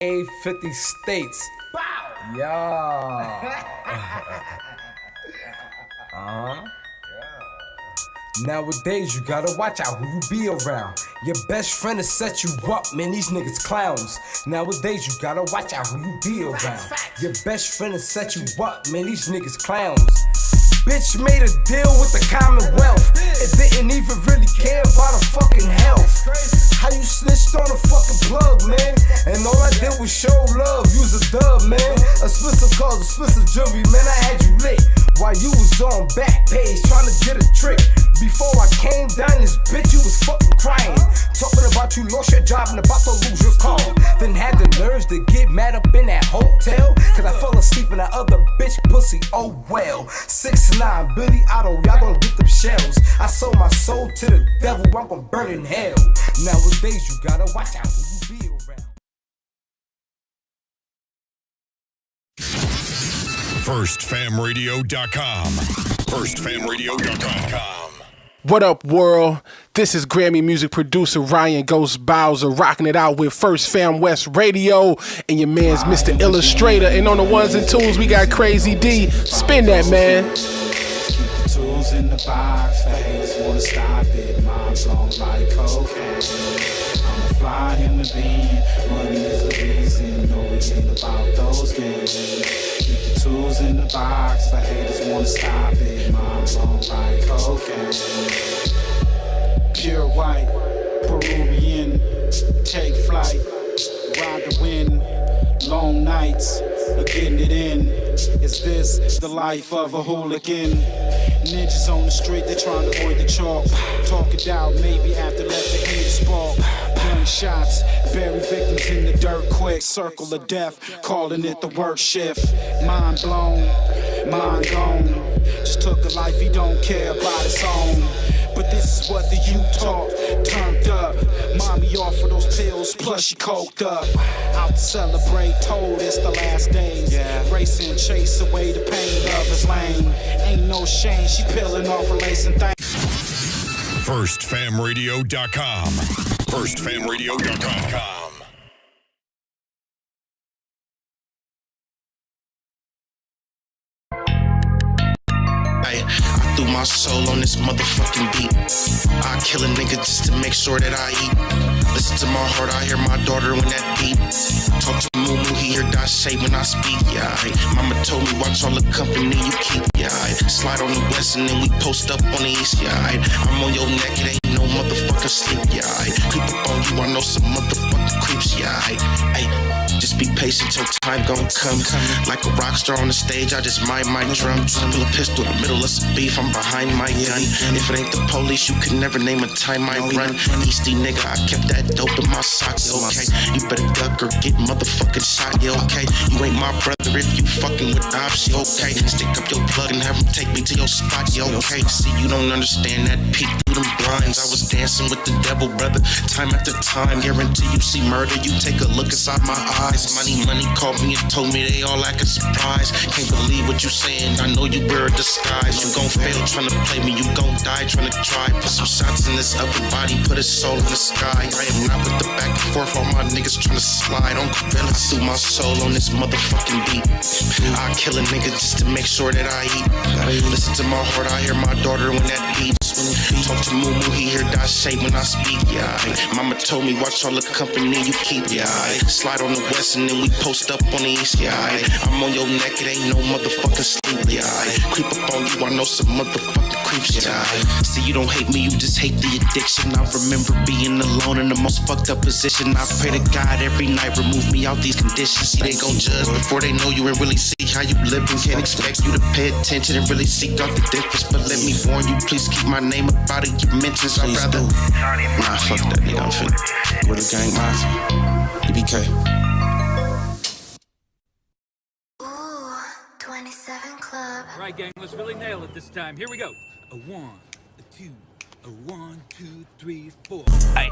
A50 states. Bow! Yeah. Nowadays, you gotta watch out who you be around. Your best friend will set you up, man, these niggas clowns. Nowadays, you gotta watch out who you be around. Your best friend will set you up, man, these niggas clowns. Bitch made a deal with the Commonwealth. It didn't even really care about her fucking health. How you snitched on a fucking plug, man? And all I did was show love, use a dub, man. A Spencer calls, a Spencer jewelry, man, I had you lit. While you was on back page trying to get a trick. Before I came down this bitch, you was fucking crying. Talking about you lost your job and about to lose your car. Then had the nerves to get mad up in that hotel. Cause I fell asleep in that other bitch pussy, oh well. 6'9", Billy Otto, y'all gon' get them shells. I sold my soul to the devil, I'm gon' burn in hell. Nowadays you gotta watch out who you be around. FirstFamRadio.com. FirstFamRadio.com. What up, world? This is Grammy music producer Ryan Ghost Bowser rocking it out with First Fam West Radio and your man's Mr. Illustrator. And on the ones and twos, we got Crazy D. Spin that, man. Keep the tools in the box, the haters wanna stop it. Mine's on like cocaine. I'm a fly human being, money is the reason. No, it ain't about those games. Keep the tools in the box, the haters wanna stop it. Mine's on like cocaine. Pure white, Peruvian, take flight, ride the wind, long nights, getting it in. Is this the life of a hooligan? Ninjas on the street, they trying to avoid the chalk. Talk it out, maybe after let the heat spark. Gunshots, bury victims in the dirt quick. Circle of death, calling it the work shift. Mind blown, mind gone. Just took a life he don't care about his own. But this is what the youth talk, turned up. Mommy offered those pills, plus she coked up. Out to celebrate, told it's the last days. Race and chase away the pain, love is lame. Ain't no shame, she peeling off her lace and things. FirstFamRadio.com. FirstFamRadio.com. I threw my soul on this motherfucking beat. I kill a nigga just to make sure that I eat. Listen to my heart, I hear my daughter when that beat. Talk to Moo, he hear that shade when I speak, yeah. Mama told me watch all the company you keep, yeah. Slide on the west and then we post up on the east, yeah. I'm on your neck, it ain't no motherfucking sleep, yeah. Creep up on you, I know some motherfucking creeps, yeah. Just be patient till time gon' come. Like a rock star on the stage, I just mind my drum. Pull a pistol in the middle of some beef, I'm behind my gun. If it ain't the police, you could never name a time I run. Easty nigga, I kept that dope in my socks, okay? You better duck or get motherfucking shot, yeah, okay? You ain't my brother if you fucking with ops, yeah, okay? Stick up your plug and have him take me to your spot, yeah, okay? See, you don't understand that peek through them blinds. I was dancing with the devil, brother, time after time. Guarantee you see murder, you take a look inside my eyes. Money called me and told me they all acting surprised. Can't believe what you saying, I know you wear a disguise. You gon' fail trying to play me, you gon' die trying to try. Put some shots in this upper body, put his soul in the sky. I am not with the back and forth, all my niggas trying to slide. On gorilla, threw my soul on this motherfucking beat. I kill a nigga just to make sure that I eat. Listen to my heart, I hear my daughter when that beats. Talk to Moo, he hear that shade when I speak, yeah. Mama told me watch all the company you keep, yeah. Slide on the west and then we post up on the east, yeah. I'm on your neck, it ain't no motherfucking sleep, yeah. Creep up on you, I know some motherfucking creeps, yeah. See, you don't hate me, you just hate the addiction. I remember being alone in the most fucked up position. I pray to God every night, remove me out these conditions. See, they gon' judge before they know you and really see how you living. Can't expect you to pay attention and really seek out the difference. But let me warn you, please keep my name up out of your mentions. I'd rather. Nah, fuck that nigga, I'm finna. With a gang, Mafia. EBK. Ooh, 27 Club. All right, gang, let's really nail it this time. Here we go. A 1, a 2, a 1, 2, 3, 4. Ay.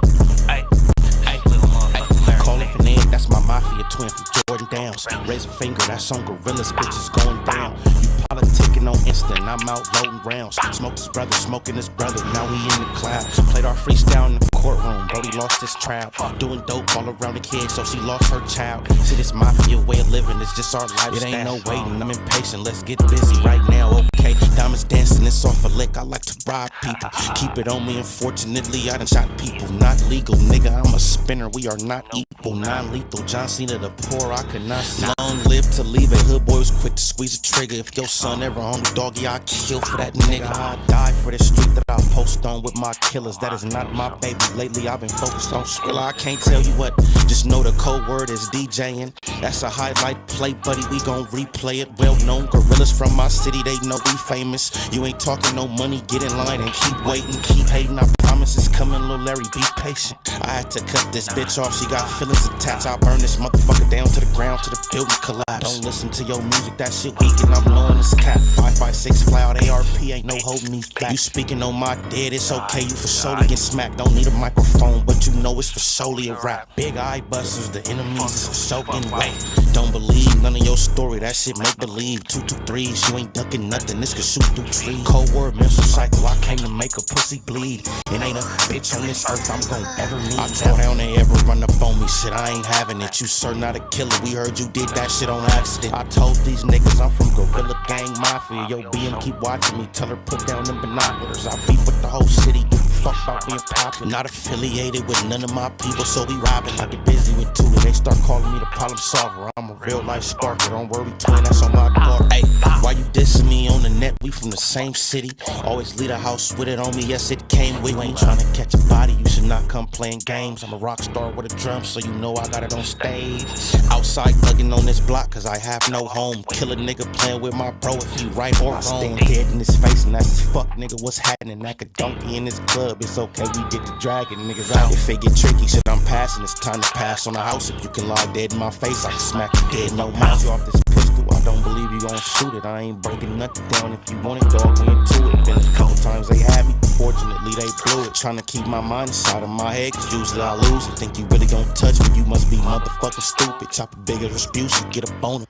Call it Finale, that's my mafia twin from Jordan Downs. Raise a finger, that's on gorillas, bitches going down. You politic ticket on instant. I'm out loading rounds. Smoked his brother, smoking his brother. Now we in the cloud. Played our freestyle in the courtroom. Brody lost his trial. Doing dope all around the kid, so she lost her child. See, this mafia way of living, it's just our lifestyle. It ain't no waiting, I'm impatient. Let's get busy right now, okay? Diamonds dancing, it's off a lick. I like to rob people. Keep it on me, unfortunately, I done shot people. Not legal, nigga, I'm a spinner. We are not equal, non-lethal. John Cena the poor, I could not see. Long live to leave it. Hood boy was quick to squeeze a trigger. If your son ever hungry, doggy, I'll kill for that nigga. I die for the street that I post on with my killers. That is not my baby. Lately, I've been focused on Skrilla. I can't tell you what, just know the code word is DJing. That's a highlight play, buddy. We gon' replay it. Well known gorillas from my city, they know we famous. You ain't talking no money, get in line and keep waiting, keep hating. I promise it's coming, Lil Larry, be patient. I had to cut this bitch off, she got feelings attached. I'll burn this motherfucker down to the ground, to the building collapse. Don't listen to your music, that shit weak and I'm blowing this cap. 5.56 cloud, ARP ain't no holding these back. You speaking on my dead, it's okay, you for sure to get smacked. Don't need a microphone, but you know it's for solely a rap. Big eye busters, the enemies is for soaking wet. Don't believe none of your story, that shit make believe. 223s, you ain't ducking nothing, this could shoot through trees. Cold word, mental cycle, I came to make a pussy bleed. It ain't a bitch on this earth I'm gon' ever meet. I tell down they ever run up on me, shit, I ain't having it. You sir not a killer, we heard you did that shit on accident. I told these niggas I'm from Gorilla Gang Mafia. Yo, BM keep watching me, tell her put down them binoculars. I beef with the whole city, give a fuck about being popular. Not affiliated with none of my people, so we robbing. I get busy with Tula, they start calling me the problem solver. I'm a real life sparker, don't worry twin, that's on my daughter. Hey, why you dissing me on the net? We from the same city. Always leave a house with it on me, yes it came with. You ain't trying to catch a body, you should not come playing games. I'm a rock star with a drum, so you know I got it on stage. Outside thugging on this block, cause I have no home. Kill a nigga playing with my bro if he right or wrong. I stand dead in his face and that's his fuck nigga, what's happening? Like a donkey in this club, it's okay, we get to dragging niggas out. If it get tricky, shit I'm passing, it's time to pass on the house. If you can lie dead in my face, I can smack you dead in your mouth. You off this pistol, I don't believe you gon' shoot it. I ain't breaking nothing down, if you want it, dog, we into it. Been a couple times they had me, fortunately they blew it. Trying to keep my mind inside of my head, cause usually I lose it. Think you really gon' touch me, you must be motherfucking stupid. Chop a bigger dispute, you get a boner.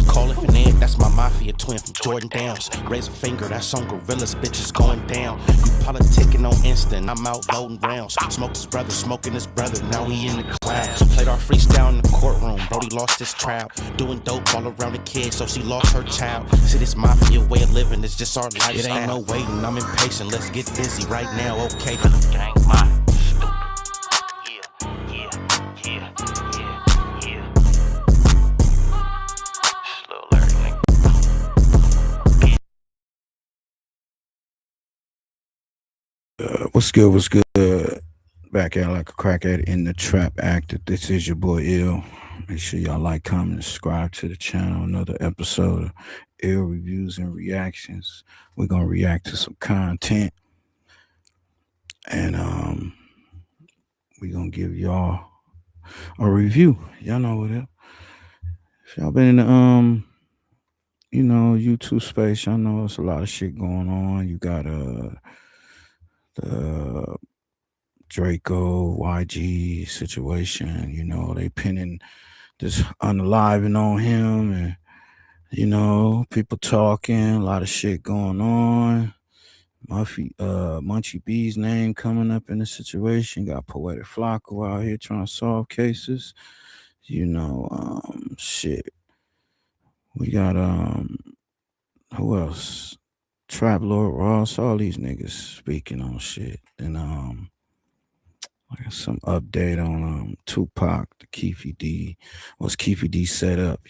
Call it Fanatic, that's my mafia twin from Jordan Downs. Raise a finger, that's on gorillas, bitches going down. You politicking on instant, I'm out loading rounds. Smoked his brother, smoking his brother, now we in the clouds. Played our freestyle in the courtroom, Brody lost his trial. Doing dope all around the kid, so she lost her child. See, this mafia way of living, it's just our lifestyle. It ain't no waiting, I'm impatient, let's get busy right now, okay? Gang, my What's good? What's good? Back at like a crack at it in the trap actor. This is your boy Ill. Make sure y'all like, comment, and subscribe to the channel. Another episode of Ill Reviews and Reactions. We're gonna react to some content, and we're gonna give y'all a review. Y'all know what it is. If y'all been in the YouTube space, y'all know there's a lot of shit going on. You got the DRAKO YG situation, they pinning this unaliving on him, and people talking, a lot of shit going on. Munchie B's name coming up in the situation. Got Poetic Flakko out here trying to solve cases. Shit. We got who else? Trap Lord Ross, all these niggas speaking on shit. And I got some update on Tupac, the Keefe D. Was Keefe D set up,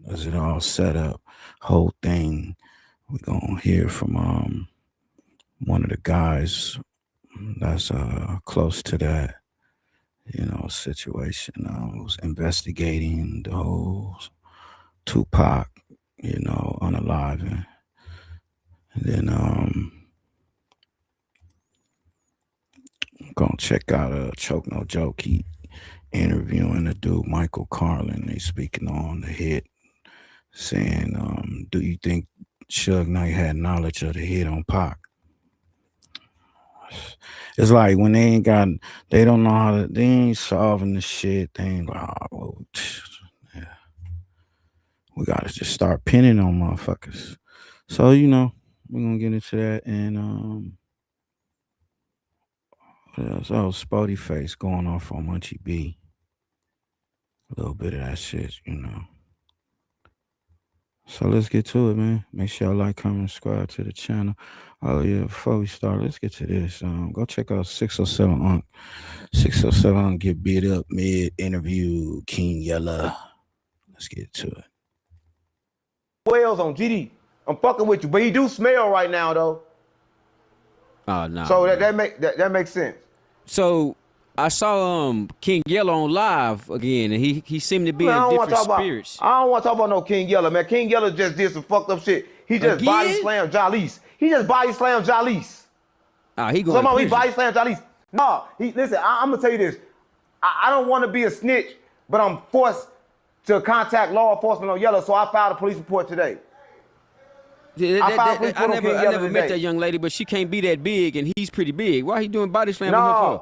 Was it all set up? Whole thing. We're gonna hear from one of the guys that's close to that, situation. Was investigating the whole Tupac, unaliving. And then gonna check out Choke No Joke. He interviewing the dude Michael Carlin. They speaking on the hit, saying, do you think Suge Knight had knowledge of the hit on Pac? It's like when they don't know how to, they ain't solving the shit. They ain't like, oh, well, yeah. we gotta just start pinning on motherfuckers. So, you know, we're gonna get into that. And what else? Oh, Spotty Face going off on Munchie B. A little bit of that shit, you know. So let's get to it, man. Make sure y'all like, comment, subscribe to the channel. Oh yeah, before we start, let's get to this. Go check out 607 Unk. 607 Unk get beat up mid interview King Yella. Let's get to it. Wells on GD. I'm fucking with you, but he do smell right now though. Oh no. So that makes sense. So I saw King Yellow on live again, and he seemed to be in different spirits. I don't want to talk about no King Yellow, man. King Yellow just did some fucked up shit. He just body slammed Jalice. He just body slammed Jalice. He going to prison. He body slammed Jalice. No, listen, I'm gonna tell you this. I don't want to be a snitch, but I'm forced to contact law enforcement on Yellow, so I filed a police report today. I never met that young lady, but she can't be that big, and he's pretty big. Why he doing body slam with her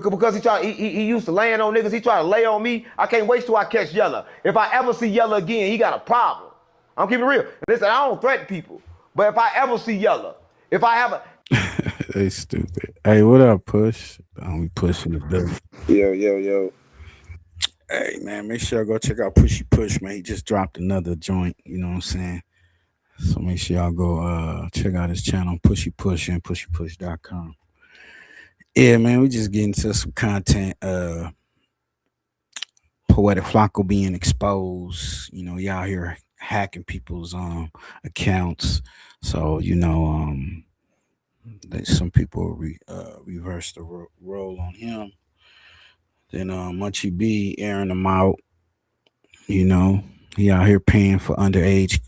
for? Because he used to laying on niggas. He tried to lay on me. I can't wait till I catch Yella. If I ever see Yella again, he got a problem. I'm keeping it real. Listen, I don't threaten people, but if I ever see Yella, if I have a... They stupid. Hey, what up, Push? We pushing the bill. Yo. Hey, man, make sure y'all go check out Pushy Push, man. He just dropped another joint, you know what I'm saying? So make sure y'all go check out his channel, Pushy Push, and pushypush.com. Yeah, man, we just getting to some content. Poetic Flakko being exposed. You know, y'all here hacking people's accounts. So, you know, some people reversed the role on him. Then Munchie B airing them out. You know, he out here paying for underage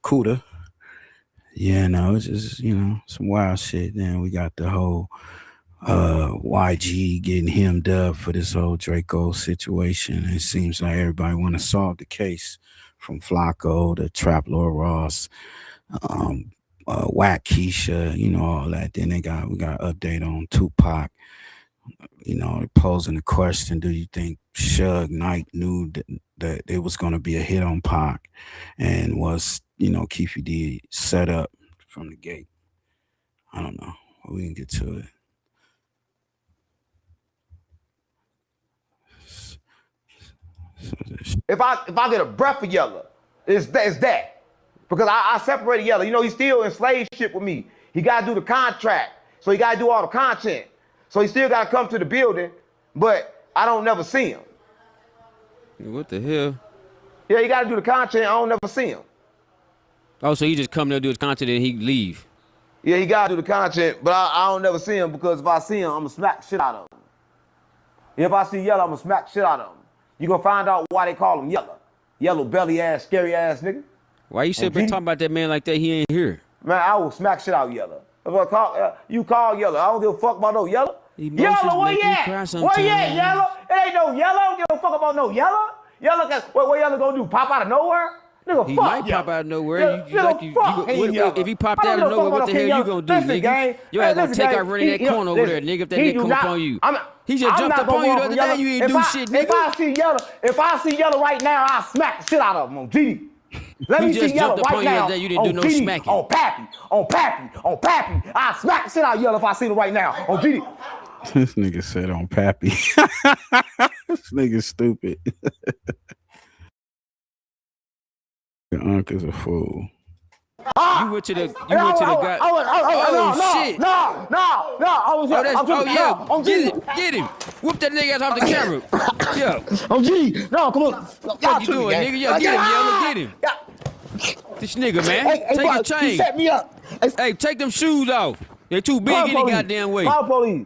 CUDA. Yeah, no, it's just, you know, some wild shit. Then we got the whole YG getting hemmed up for this whole DRAKO situation. It seems like everybody want to solve the case, from Flakko to Trap Lord Ross, Whack Keisha, you know, all that. Then we got an update on Tupac. You know, posing the question, do you think Suge Knight knew that it was going to be a hit on Pac, and was, you know, Keefe D set up from the gate? I don't know. We can get to it. If I get a breath of Yella, it's that. Because I separated Yella. You know, he's still in slave ship with me. He got to do the contract, so he got to do all the content. So he still got to come to the building, but I don't never see him. What the hell? Yeah, he got to do the content. I don't never see him. Oh, so he just come there, do his content, and he leave? Yeah, he got to do the content, but I don't never see him, because if I see him, I'm going to smack shit out of him. If I see Yella, I'm going to smack shit out of him. You're going to find out why they call him Yella. Yellow belly ass, scary ass nigga. Why you sitting talking about that man like that? He ain't here. Man, I will smack shit out Yella. You call Yella. I don't give a fuck about no Yella. Yella, where you at? Where you at, Yella? It ain't no Yella. I don't give a fuck about no Yella. Yella, what Yella gonna do? Pop out of nowhere? Nigga, he fuck might Yella. pop out of nowhere. If he popped out of Yella. nowhere, what the hell you gonna do, listen, nigga? gang. You ain't gonna Listen, take gang. out running that corner over there, nigga, if that nigga come up on you. He just jumped up on you the other day, you ain't do shit, nigga. If I see Yella right now, I'll smack the shit out of him on GD. Let me see Yella right now. You didn't do no GD, smacking. on Pappy. I'll smack the shit out of Yella if I see him right now on GD. This nigga said on Pappy. This nigga stupid. The Unk is a fool. You went to the guy. Shit. No. Get him. Whoop that nigga ass off the camera. Yo. On GD. No, come on. What you doing, nigga? Yo, get him, Yellow. Get him. This nigga, man. Take your chain. He set me up. Hey, take them shoes off. They're too big any goddamn way. Call police.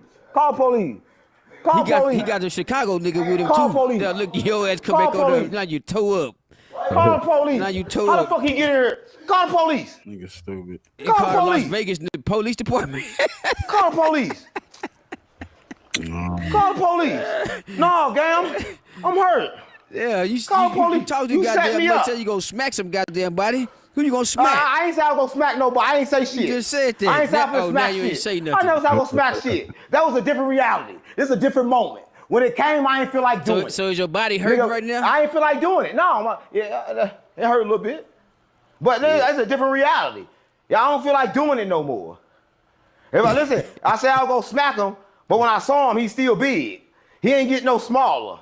He got the Chicago nigga with him too. Police. Now look, your ass come back on there. Now you toe up. Call the police. Now you toe up. How up. the fuck he get here? Call the police. Nigga stupid. Call the Las Vegas police department. Call the police. Call the police. No, gang, I'm hurt. Yeah, you call police. You talk to you goddamn me up. Say you gonna smack some goddamn body. Who you gonna smack? I ain't say I was gonna smack nobody. I ain't say shit. You just said that. I ain't say I was gonna smack now you shit. Ain't say nothing. I never said I was gonna smack shit. That was a different reality. This is a different moment. When it came, I ain't feel like doing it. So is your body hurting right now? I ain't feel like doing it. No, it hurt a little bit. But that's a different reality. Yeah, I don't feel like doing it no more. Listen, I said I was gonna smack him, but when I saw him, he's still big. He ain't getting no smaller.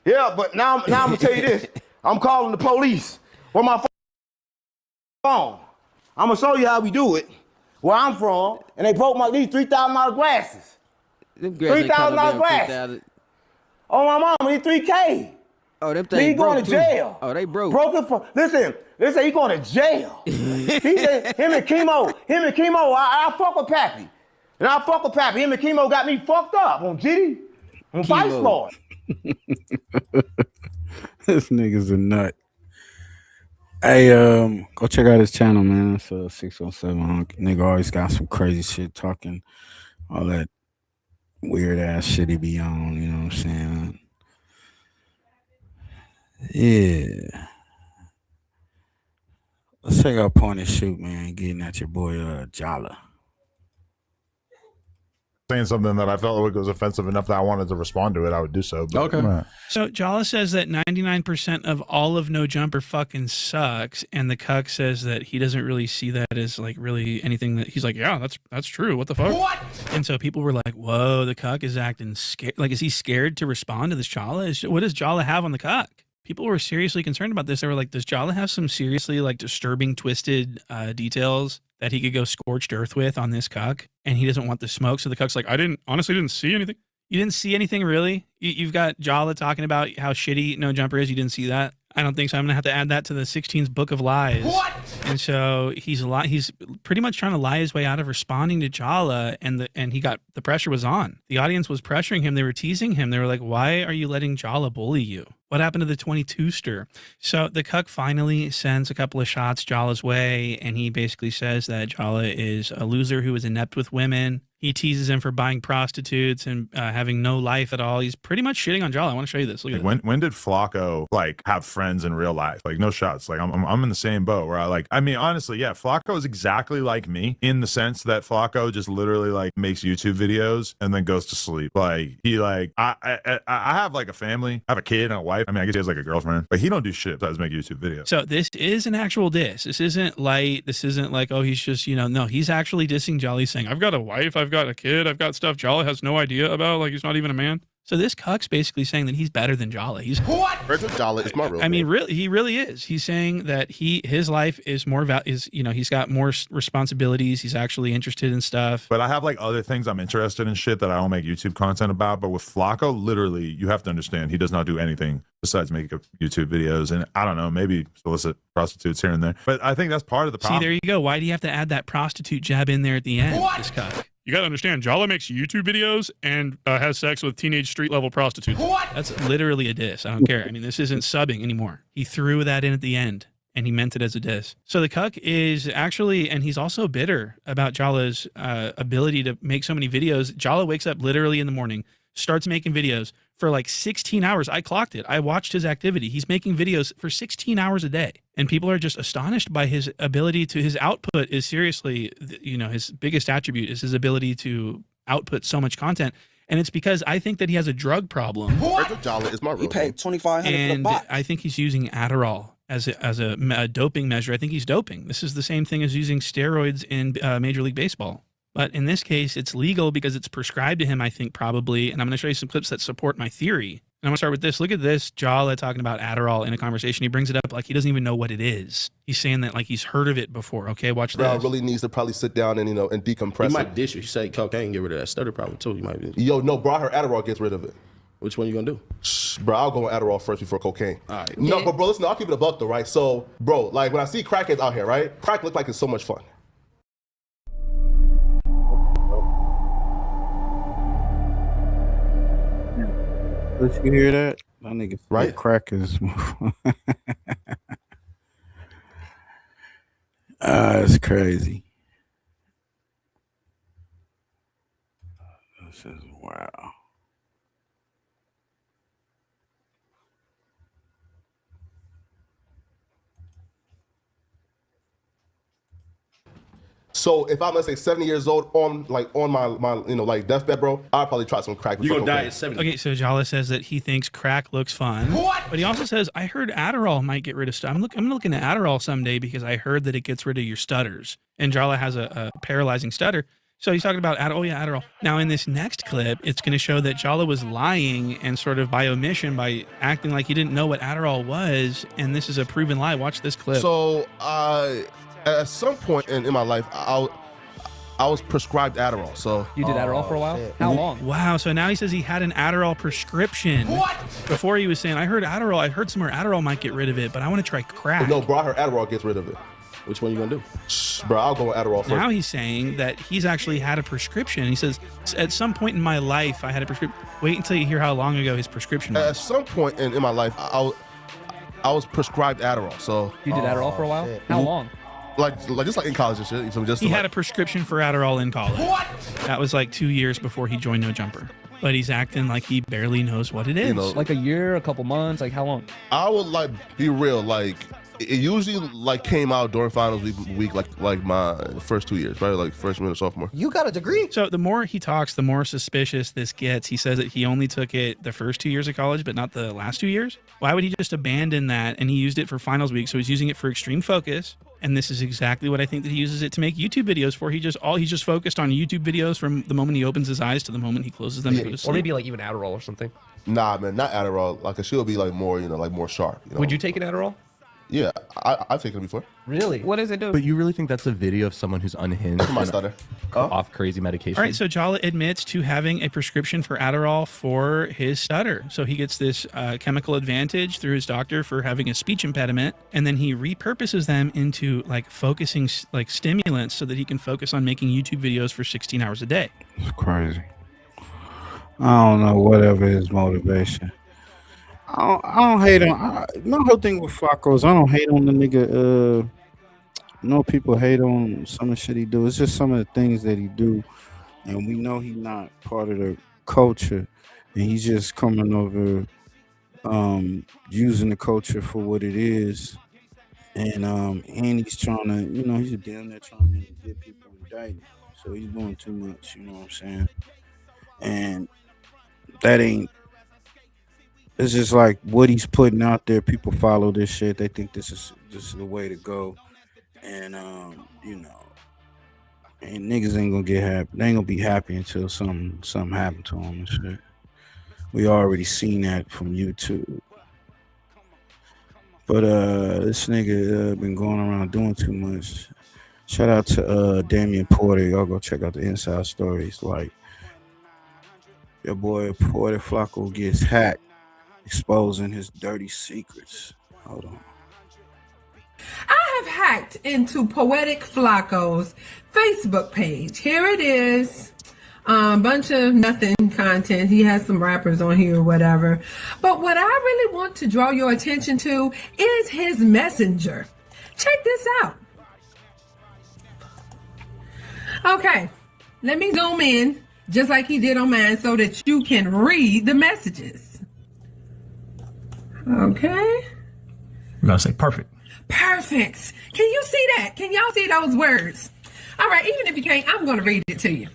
Yeah, but now I'm gonna tell you this. I'm calling the police. Where my phone? I'm gonna show you how we do it. Where I'm from, and they broke my these $3,000 glasses. $3,000 glasses. Oh my mama, these $3K. Oh, them things he going to jail. Oh, they broke. Broken for listen, he going to jail. He said him and Chemo, I fuck with Pappy. And I fuck with Pappy. Him and Chemo got me fucked up on GD, on Vice Lord. This nigga's a nut. Hey, go check out his channel, man. It's 607. Nigga always got some crazy shit talking, all that weird ass shit he be on, you know what I'm saying? Yeah. Let's check out Point and Shoot, man. Getting at your boy Jala. Saying something that I felt like was offensive enough that I wanted to respond to it, I would do so. But, okay. So Jala says that 99% of all of No Jumper fucking sucks, and the cuck says that he doesn't really see that as like really anything that he's like, yeah, that's true. What the fuck? What? And so people were like, whoa, the cuck is acting scared. Like, is he scared to respond to this Jala? What does Jala have on the cuck? People were seriously concerned about this. They were like, does Jala have some seriously like disturbing, twisted details that he could go scorched earth with on this cuck? And he doesn't want the smoke. So the cuck's like, I honestly didn't see anything. You didn't see anything, really? You've got Jala talking about how shitty No Jumper is. You didn't see that? I don't think so. I'm going to have to add that to the 16's book of lies. What? And so he's pretty much trying to lie his way out of responding to Jala, and the pressure was on. The audience was pressuring him. They were teasing him. They were like, why are you letting Jala bully you? What happened to the 22-ster? So the cuck finally sends a couple of shots Jala's way, and he basically says that Jala is a loser who is inept with women. He teases him for buying prostitutes and having no life at all. He's pretty much shitting on Jala. I want to show you this. Look at this. When did Flakko like have friends in real life? Like, no shots. Like I'm in the same boat where I mean honestly, yeah, Flakko is exactly like me in the sense that Flakko just literally like makes YouTube videos and then goes to sleep. Like he like I have like a family, I have a kid and a wife. I mean, I guess he has like a girlfriend, but he don't do shit besides make YouTube videos. So this is an actual diss. This isn't light. This isn't like, oh, he's just, no, he's actually dissing Jala. He's saying, I've got a wife, I've got a kid, I've got stuff Jala has no idea about. Like, he's not even a man. So this cuck's basically saying that he's better than Jala. He's what? Jala is my real I mean, really, he really is. He's saying that his life is more he's got more responsibilities. He's actually interested in stuff. But I have like other things I'm interested in shit that I don't make YouTube content about. But with Flakko, literally, you have to understand he does not do anything besides make YouTube videos. And I don't know, maybe solicit prostitutes here and there. But I think that's part of the problem. See, there you go. Why do you have to add that prostitute jab in there at the end? What? This cuck. You got to understand, Jala makes YouTube videos and has sex with teenage street-level prostitutes. What? That's literally a diss. I don't care. I mean, this isn't subbing anymore. He threw that in at the end, and he meant it as a diss. So the cuck is actually, and he's also bitter about Jala's ability to make so many videos. Jala wakes up literally in the morning, starts making videos for like 16 hours. I clocked it. I watched his activity. He's making videos for 16 hours a day. And people are just astonished by his ability to, his output is seriously, his biggest attribute is his ability to output so much content. And it's because I think that he has a drug problem. What? Jala is my real. He paid $2,500 for the box. I think he's using Adderall as a doping measure. I think he's doping. This is the same thing as using steroids in Major League Baseball. But in this case, it's legal because it's prescribed to him, I think, probably. And I'm going to show you some clips that support my theory. And I'm going to start with this. Look at this. Jala talking about Adderall in a conversation. He brings it up like he doesn't even know what it is. He's saying that like he's heard of it before. Okay, watch this. Bro really needs to probably sit down and, and decompress. He might dish you. He say cocaine get rid of that stutter problem, too. You might be. Yo, no, bro, I heard Adderall gets rid of it. Which one you going to do? Bro, I'll go on Adderall first before cocaine. All right. No, but bro, listen, I'll keep it a buck, though, right? So, bro, like when I see crackheads out here, right? Crack look like it's so much fun. Did you hear that? That nigga right? Crackers. It's crazy. This is wow. So if I'm, let's say, 70 years old on my deathbed, bro, I'll probably try some crack. You gonna die at 70. Okay, so Jala says that he thinks crack looks fun. What? But he also says, I heard Adderall might get rid of stuff. I'm looking at Adderall someday because I heard that it gets rid of your stutters. And Jala has a paralyzing stutter. So he's talking about Adderall. Now in this next clip, it's going to show that Jala was lying and sort of by omission, by acting like he didn't know what Adderall was. And this is a proven lie. Watch this clip. So at some point in my life, I was prescribed Adderall. So you did Adderall for a while? How long? Wow. So now he says he had an Adderall prescription. What? Before he was saying, I heard Adderall. I heard somewhere Adderall might get rid of it, but I want to try crack. No, bro, I heard Adderall gets rid of it. Which one you gonna do? Bro, I'll go with Adderall first. Now he's saying that he's actually had a prescription. He says, at some point in my life, I had a prescription. Wait until you hear how long ago his prescription was. At some point in my life, I was prescribed Adderall. So you did Adderall for a while? How long? Like just like in college and shit. So he had a prescription for Adderall in college. What? That was like 2 years before he joined No Jumper. But he's acting like he barely knows what it is. Like a year, a couple months, like how long? I would be real, it usually came out during finals week like my first 2 years, right? Like freshman or sophomore. You got a degree? So the more he talks, the more suspicious this gets. He says that he only took it the first 2 years of college, but not the last 2 years. Why would he just abandon that? And he used it for finals week, so he's using it for extreme focus. And this is exactly what I think that he uses it to make YouTube videos for. He's just focused on YouTube videos from the moment he opens his eyes to the moment he closes them to go to sleep. Or maybe like even Adderall or something. Nah, man, not Adderall. Like it should be like more, like more sharp. Would you take an Adderall? Yeah, I've taken it before. Really? What does it do? But you really think that's a video of someone who's unhinged my stutter. off crazy medication? All right, so Jala admits to having a prescription for Adderall for his stutter. So he gets this chemical advantage through his doctor for having a speech impediment, and then he repurposes them into focusing stimulants so that he can focus on making YouTube videos for 16 hours a day. It's crazy. I don't know, whatever his motivation. I don't hate on. My whole thing with Flakko is I don't hate on the nigga. People hate on some of the shit he do. It's just some of the things that he do, and we know he's not part of the culture, and he's just coming over, using the culture for what it is, and he's trying to, he's damn near trying to get people indicted. So he's doing too much. You know what I'm saying? And that ain't. It's just like what he's putting out there. People follow this shit. They think this is the way to go, and and niggas ain't gonna get happy. They ain't gonna be happy until something happened to them and shit. We already seen that from YouTube. But this nigga been going around doing too much. Shout out to Damian Porter. Y'all go check out the inside stories. Like your boy Poetic Flakko gets hacked, exposing his dirty secrets. Hold on. I have hacked into Poetic Flakko's Facebook page. Here it is. Bunch of nothing content. He has some rappers on here or whatever. But what I really want to draw your attention to is his messenger. Check this out. Okay, let me zoom in just like he did on mine so that you can read the messages. Okay. You gotta say perfect. Perfect. Can you see that? Can y'all see those words? All right, even if you can't, I'm going to read it to you.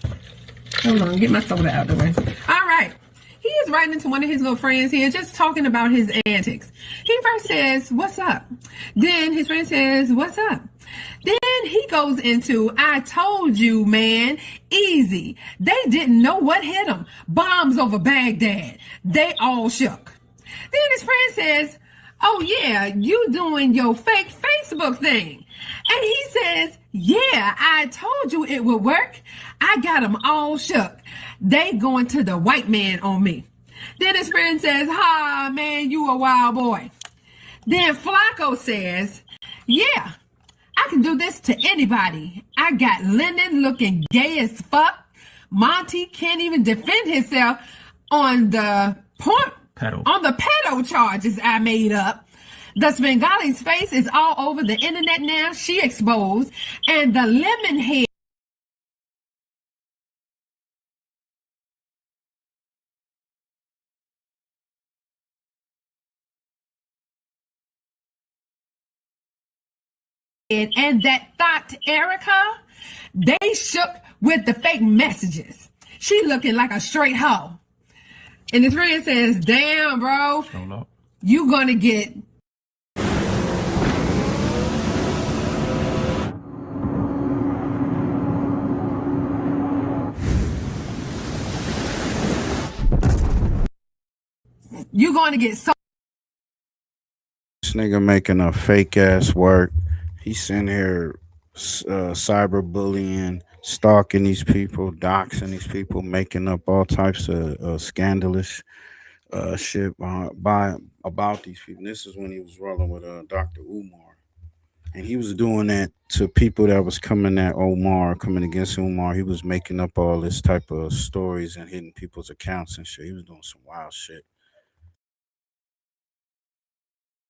Hold on, get my soda out of the way. All right. He is writing to one of his little friends here, just talking about his antics. He first says, "What's up?" Then his friend says, "What's up?" Then he goes into, "I told you, man, easy. They didn't know what hit them. Bombs over Baghdad. They all shook." Then his friend says, "Oh yeah, you doing your fake Facebook thing." And he says, "Yeah, I told you it would work. I got them all shook. They going to the white man on me." Then his friend says, "Ha, man, you a wild boy." Then Flakko says, "Yeah, I can do this to anybody. I got Lennon looking gay as fuck. Monty can't even defend himself on the pedo charges I made up. The Bengali's face is all over the internet now. She exposed. And the lemon head and that thought Erica, They shook with the fake messages. She looking like a straight hoe. And his friend says, damn, bro, you gonna get... You going to get so... This nigga making a fake ass work. He's in here cyberbullying, stalking these people, doxing these people, making up all types of scandalous shit about these people. This is when he was rolling with Dr. Umar. And he was doing that to people that was coming against Umar. He was making up all this type of stories and hitting people's accounts and shit. He was doing some wild shit.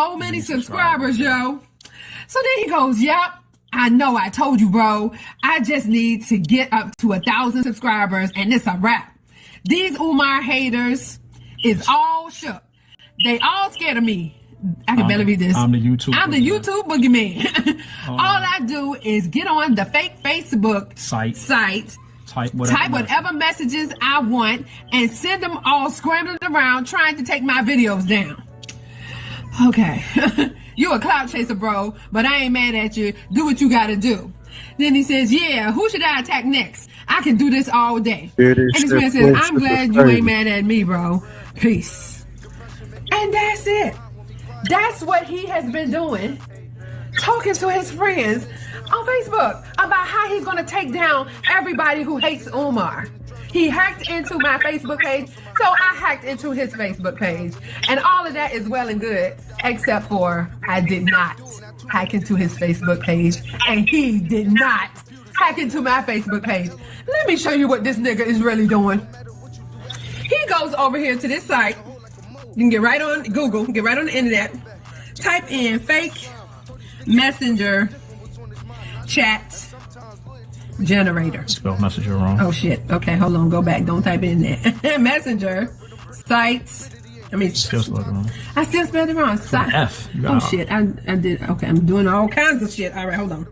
So many subscribers, yo. So then he goes, yep, I know I told you, bro. I just need to get up to 1,000 subscribers and it's a wrap. These Umar haters is all shook. They all scared of me. I can barely read this. I'm the YouTube boogeyman. All I do is get on the fake Facebook site, type whatever messages I want, and send them all scrambling around trying to take my videos down. Okay, you a clout chaser, bro, but I ain't mad at you. Do what you gotta do. Then he says, yeah, who should I attack next? I can do this all day. And his friend says, I'm glad you ain't mad at me, bro. Peace. And that's it. That's what he has been doing. Talking to his friends on Facebook about how he's gonna take down everybody who hates Umar. He hacked into my Facebook page, so I hacked into his Facebook page. And all of that is well and good, except for I did not hack into his Facebook page, and he did not hack into my Facebook page. Let me show you what this nigga is really doing. He goes over here to this site. You can get right on Google, get right on the internet, type in fake messenger chat generator. Spell messenger wrong. Oh shit. Okay, hold on. Go back. Don't type in that. Messenger sites. Still spelled it wrong. I still spelled it wrong. F. Oh shit. I did. Okay, I'm doing all kinds of shit. All right, hold on.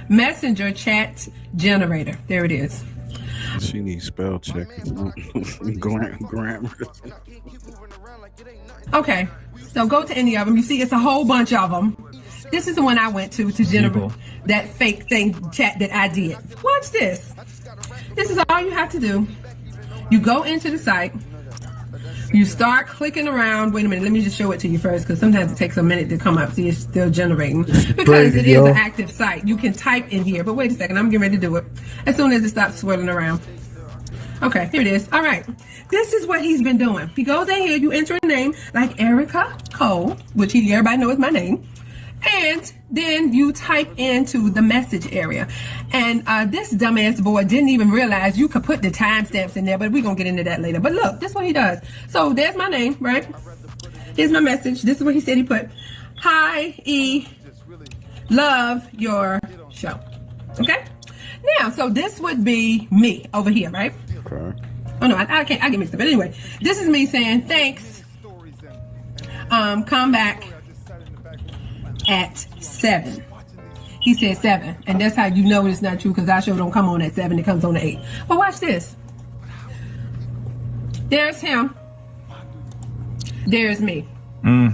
Messenger chat generator. There it is. She needs spell check. Grammar. Okay, so go to any of them. You see, it's a whole bunch of them. This is the one I went to generate that fake thing chat that I did. Watch this. This is all you have to do. You go into the site. You start clicking around. Wait a minute. Let me just show it to you first, because sometimes it takes a minute to come up. See, it's still generating because it is an active site. You can type in here, but wait a second. I'm getting ready to do it as soon as it stops swirling around. Okay, here it is. All right. This is what he's been doing. He goes in here. You enter a name like Erica Cole, which everybody knows my name. And then you type into the message area. And this dumbass boy didn't even realize you could put the timestamps in there, but we're going to get into that later. But look, this is what he does. So there's my name, right? Here's my message. This is what he said he put. Hi, E. Love your show. Okay? Now, so this would be me over here, right? Okay. Oh, no, I can't. I get mixed up. But anyway, this is me saying thanks. Come back at 7. He said 7, and that's how you know it's not true, because our show don't come on at 7, it comes on at 8. But watch this. There's him. There's me. Do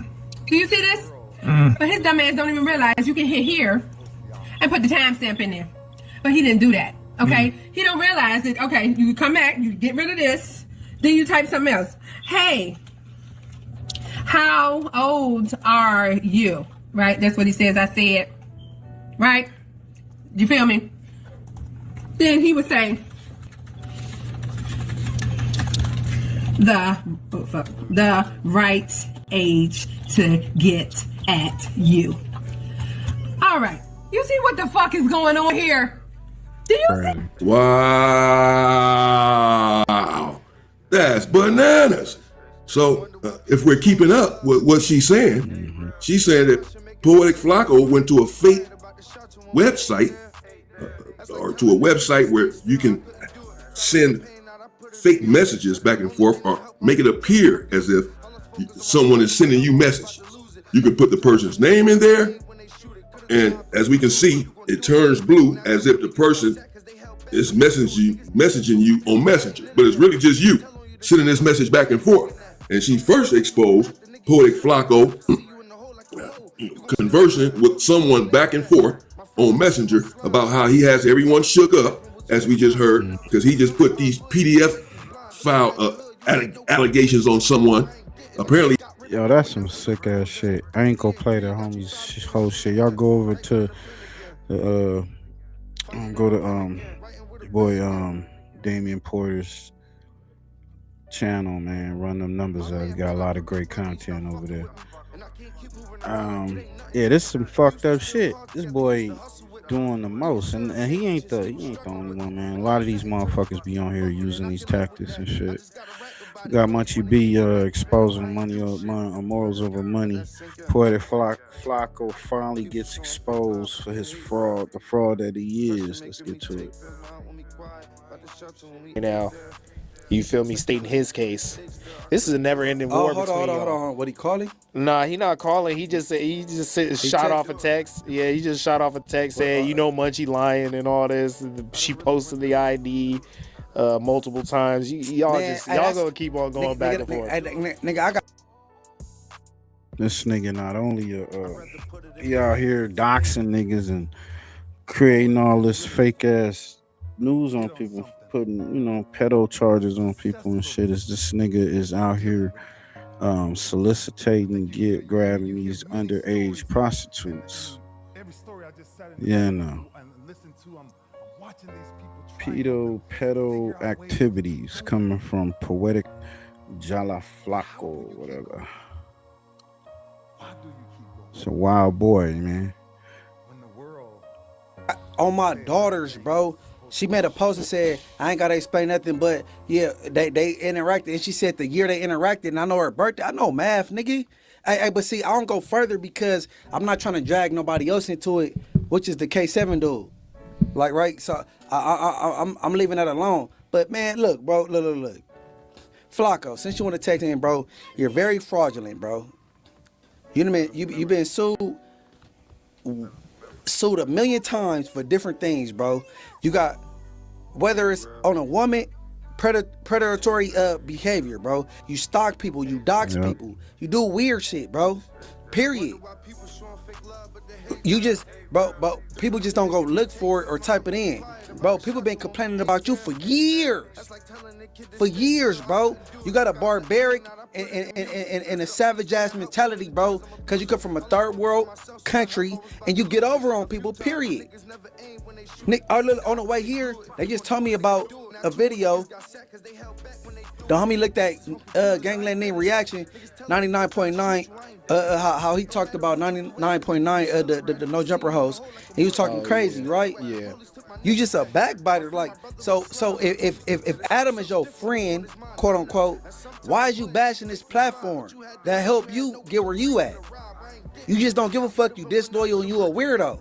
you see this? But his dumb ass don't even realize you can hit here and put the timestamp in there. But he didn't do that. Okay? He don't realize that. Okay, you come back, you get rid of this, then you type something else. Hey, how old are you? Right? That's what he says I said. Right? You feel me? Then he would say the right age to get at you. All right. You see what the fuck is going on here? Do you see? Wow. That's bananas. So if we're keeping up with what she's saying, she said that Poetic Flakko went to a fake website or to a website where you can send fake messages back and forth or make it appear as if someone is sending you messages. You can put the person's name in there And as we can see, it turns blue as if the person is messaging you on Messenger, but it's really just you sending this message back and forth. And she first exposed Poetic Flakko conversing with someone back and forth on Messenger about how he has everyone shook up, as we just heard, because he just put these PDF file allegations on someone. Apparently, yo, that's some sick ass shit. I ain't gonna play that homie's whole shit. Y'all go over to the go to your boy Damian Porter's channel, man. Run them numbers up. He got a lot of great content over there. Yeah, this is some fucked up shit. This boy doing the most, and he ain't the only one, man. A lot of these motherfuckers be on here using these tactics and shit. We got Munchie B exposing money morals over money. Poetic Flakko finally gets exposed for his fraud, the fraud that he is. Let's get to it. Now, you feel me, stating his case. This is a never-ending war between y'all. Hold on. What he calling? Nah, he not calling. He just shot off a text. Yeah, he just shot off a text saying, you know, Munchie lying and all this. She posted the ID multiple times. Y'all gonna keep on going back and forth. Nigga, I got. This nigga not only he out here doxing niggas and creating all this fake ass news on people, putting, you know, pedo charges on people and shit. Is this nigga is out here soliciting, grabbing these underage prostitutes. Yeah, no. Pedo activities coming from Poetic Flakko, whatever. It's a wild boy, man. On my daughters, bro. She made a post and said, I ain't gotta explain nothing, but yeah, they interacted. And she said the year they interacted, and I know her birthday. I know math, nigga. Hey, but see, I don't go further because I'm not trying to drag nobody else into it, which is the K7 dude. Like, right? So I'm leaving that alone. But man, look, bro, look. Flakko, since you want to text in, bro, you're very fraudulent, bro. You know what I mean? You've been sued a million times for different things, bro. You got, whether it's on a woman, predatory behavior, bro. You stalk people, you dox people, you do weird shit, bro. Period. You just, bro, people just don't go look for it or type it in. Bro, people been complaining about you for years. For years, bro. You got a barbaric and a savage ass mentality, bro, because you come from a third world country and you get over on people, period. Nick, on the way here, they just told me about a video. The homie looked at Gangland Name Reaction 99.9, how he talked about 99.9, the No Jumper host. He was talking crazy, right? Yeah. You just a backbiter, like so if Adam is your friend, quote unquote, why is you bashing this platform that help you get where you at? You just don't give a fuck. You disloyal and you a weirdo.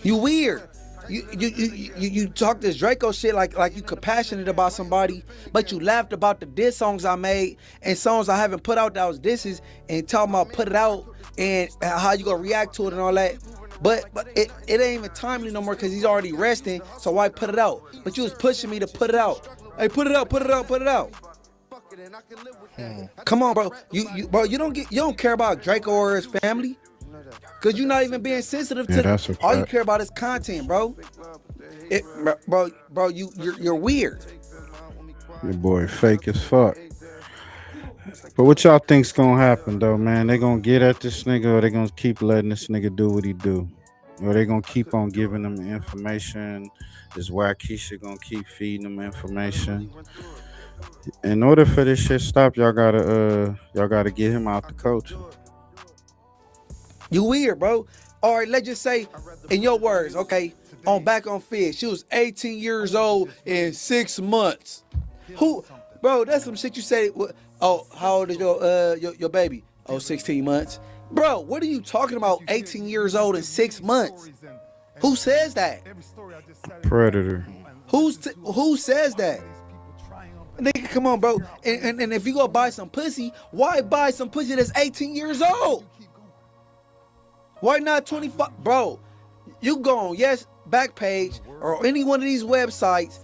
You weird. You talk this DRAKEO shit like you compassionate about somebody, but you laughed about the diss songs I made and songs I haven't put out that was disses and talking about put it out and how you gonna react to it and all that. But it ain't even timely no more because he's already resting, so why put it out? But you was pushing me to put it out. Hey, put it out. Come on, bro. You don't care about DRAKEO or his family. Cause you're not even being sensitive to all you care about is content, bro. You're weird. Your boy fake as fuck. But what y'all think's gonna happen though, man? They gonna get at this nigga, or they gonna keep letting this nigga do what he do? Or they gonna keep on giving them information? Is Waukesha gonna keep feeding them information? In order for this shit to stop, y'all gotta get him out the coach. You weird, bro. All right, let's just say, in your words, okay, on Back on Fid, she was 18 years old in 6 months. Who, bro? That's some shit you say. Oh, how old is your baby? Oh, 16 months. Bro, what are you talking about? 18 years old in 6 months. Who says that? Predator. Who says that? Nigga, come on, bro. And if you go buy some pussy, why buy some pussy that's 18 years old? Why not 25? Bro, you go on Backpage or any one of these websites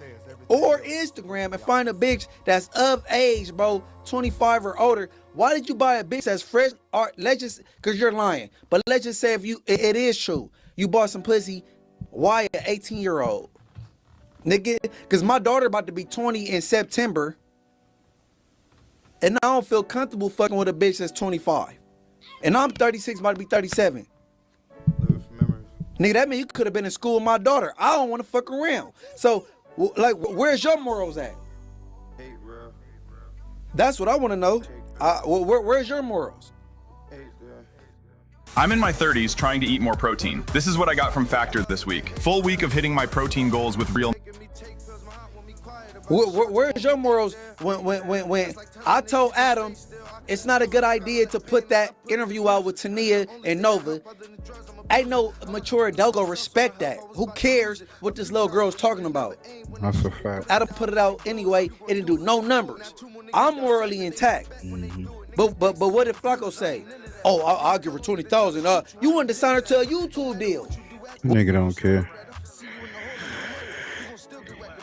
or Instagram and find a bitch that's of age, bro, 25 or older. Why did you buy a bitch that's fresh? Or let's just, cause you're lying. But let's just say if it is true, you bought some pussy. Why an 18-year-old? Nigga, cause my daughter about to be 20 in September, and I don't feel comfortable fucking with a bitch that's 25. And I'm 36, about to be 37. Nigga, that mean you could have been in school with my daughter. I don't want to fuck around. So, like, where's your morals at? That's what I want to know. Where's your morals? I'm in my 30s trying to eat more protein. This is what I got from Factor this week. Full week of hitting my protein goals with real... Where's your morals when I told Adam it's not a good idea to put that interview out with Tania and Nova? Ain't no mature adult gonna respect that. Who cares what this little girl's talking about? That's a fact. Adam put it out anyway. It didn't do no numbers. I'm morally intact. But what did Flakko say? Oh, I'll give her 20,000. You wanted to sign her to a YouTube deal. Nigga don't care.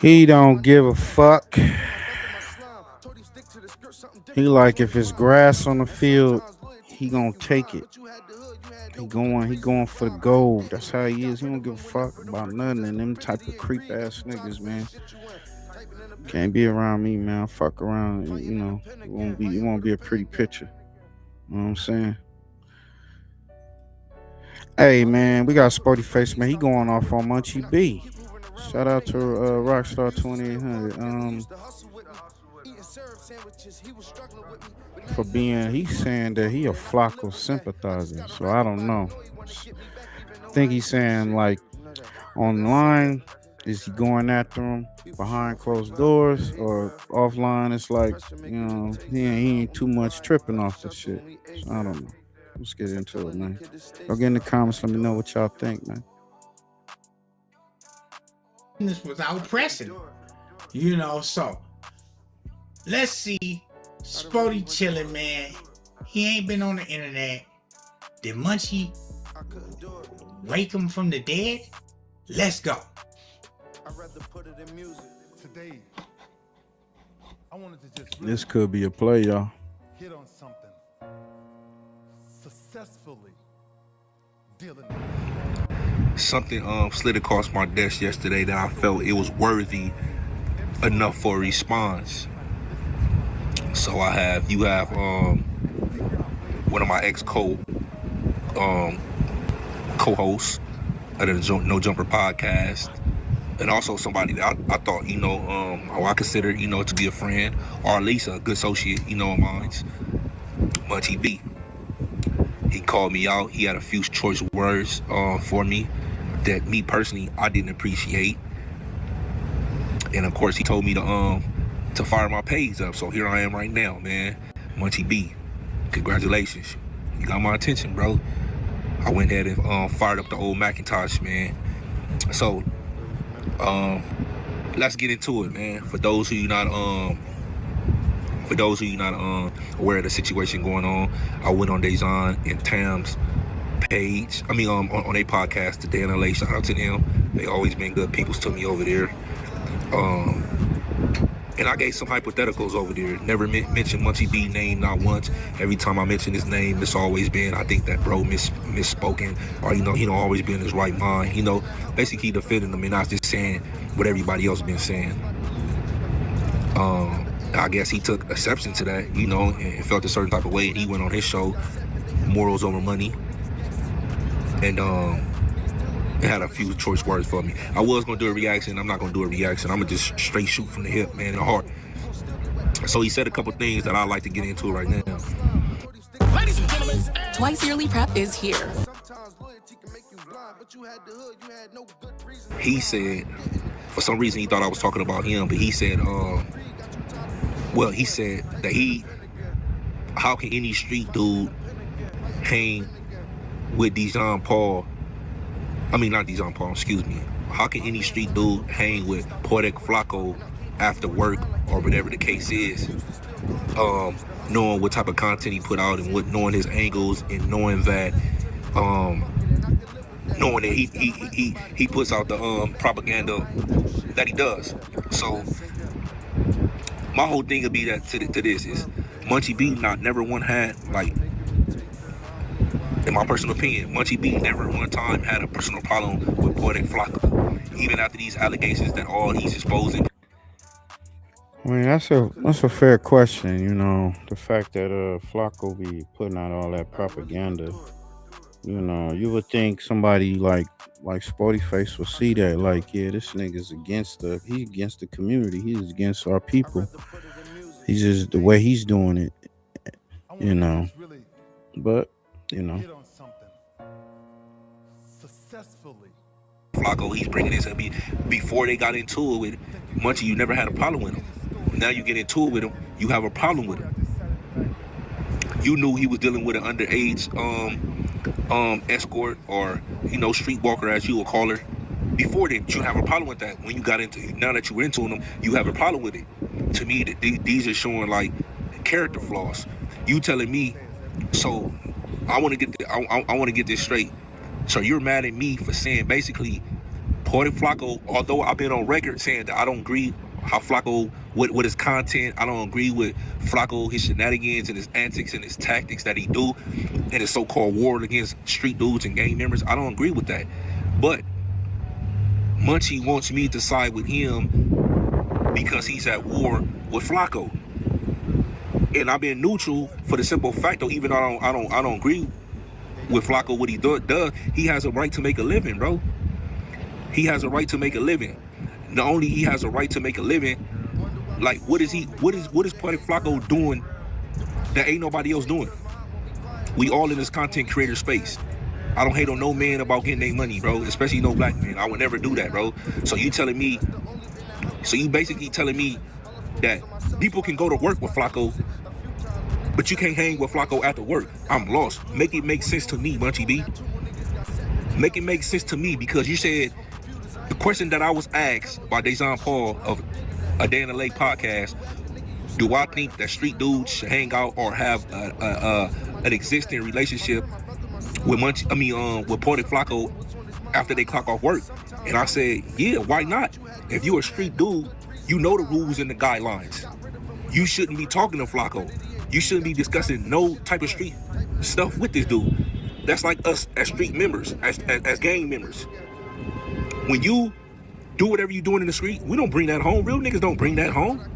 He don't give a fuck. He like if it's grass on the field, he gonna take it. He going for the gold. That's how he is. He don't give a fuck about nothing. And them type of creep ass niggas, man. Can't be around me, man. Fuck around, and, you know. It won't be a pretty picture. You know what I'm saying? Hey, man, we got Sporty Face, man. He going off on Munchie B. Shout out to Rockstar 2800. For being, he's saying that he a Flakko sympathizer. So I don't know. I think he's saying like online, is he going after him behind closed doors, or offline? It's like, you know, he ain't too much tripping off this shit. So I don't know. Let's get into it, man. Go get in the comments. Let me know what y'all think, man. This without pressing, you know. So let's see. Sporty chilling, man. He ain't been on the internet. Did Munchie wake him from the dead? Let's go. Today, I wanted to just This could be a play, y'all. hit on something. Successfully dealing. Something slid across my desk yesterday that I felt it was worthy enough for a response. So you have one of my ex co-hosts of the No Jumper podcast, and also somebody that I thought, you know, or I consider, you know, to be a friend, or at least a good associate, you know, of mine, Munchie B. He called me out. He had a few choice words for me that me personally I didn't appreciate, and of course he told me to fire my page up. So here I am right now, man. Munchie B, congratulations. You got my attention, bro. I went ahead and fired up the old Macintosh, man. So let's get into it, man. For those who you not aware of the situation going on, I went on Dejan and Tam's page. I mean, on their podcast, the Dan and LA. Shout out to them. They always been good peoples to me over there. And I gave some hypotheticals over there. Never mentioned Munchie B name not once. Every time I mention his name, it's always been, I think that bro misspoken, or, you know, he don't always be in his right mind. You know, basically defending him and not just saying what everybody else been saying. I guess he took exception to that, you know, and felt a certain type of way. And he went on his show, Morals Over Money, and it had a few choice words for me. I was gonna do a reaction. I'm not gonna do a reaction. I'm gonna just straight shoot from the hip, man, in the heart. So he said a couple things that I'd like to get into right now. Ladies and gentlemen, Twice Yearly Prep is here. He said, for some reason he thought I was talking about him, but he said, he said that how can any street dude hang with Dejan Paul? I mean, not Dejan Paul, excuse me. How can any street dude hang with Poetic Flakko after work or whatever the case is? Knowing what type of content he put out and knowing his angles and knowing that knowing that he puts out the propaganda that he does. So my whole thing would be that to this is Munchie B never one had, like, in my personal opinion, Munchie B never one time had a personal problem with Poetic Flakko, even after these allegations that all he's exposing. I mean, that's a fair question, you know. The fact that Flakko be putting out all that propaganda, you know, you would think somebody like Sporty Face will see that, like, yeah, this nigga's he's against the community, he's against our people. He's just the way he's doing it, you know. But, you know. Flakko, he's bringing this up. Before they got into it with Munchie, you never had a problem with him. Now you get into it with him, you have a problem with him. You knew he was dealing with an underage escort, or, you know, streetwalker, as you would call her. Before then, you have a problem with that. When you got into, now that you're into them, you have a problem with it. To me, these are showing like character flaws. You telling me, so I want to get this straight. So you're mad at me for saying basically, Poetic Flakko, although I've been on record saying that I don't agree how Flakko with his content, I don't agree with Flakko, his shenanigans and his antics and his tactics that he do, and his so-called war against street dudes and gang members. I don't agree with that. But Munchie wants me to side with him because he's at war with Flakko. And I've been neutral for the simple fact, though, even though I don't agree with Flakko, what he does, he has a right to make a living, bro. He has a right to make a living. Not only he has a right to make a living, like, what is Poetic Flakko doing that ain't nobody else doing? We all in this content creator space. I don't hate on no man about getting their money, bro, especially no black man. I would never do that, bro. So you basically telling me that people can go to work with Flakko, but you can't hang with Flakko after work. I'm lost. Make it make sense to me, Munchie B. Make it make sense to me, because you said the question that I was asked by Dejan Paul of A Day in the Lake podcast, do I think that street dudes should hang out or have an existing relationship with with Poetic Flakko after they clock off work? And I said, yeah, why not? If you're a street dude, you know the rules and the guidelines. You shouldn't be talking to Flakko. You shouldn't be discussing no type of street stuff with this dude. That's like us as street members, as gang members. When you do whatever you're doing in the street, we don't bring that home. Real niggas don't bring that home.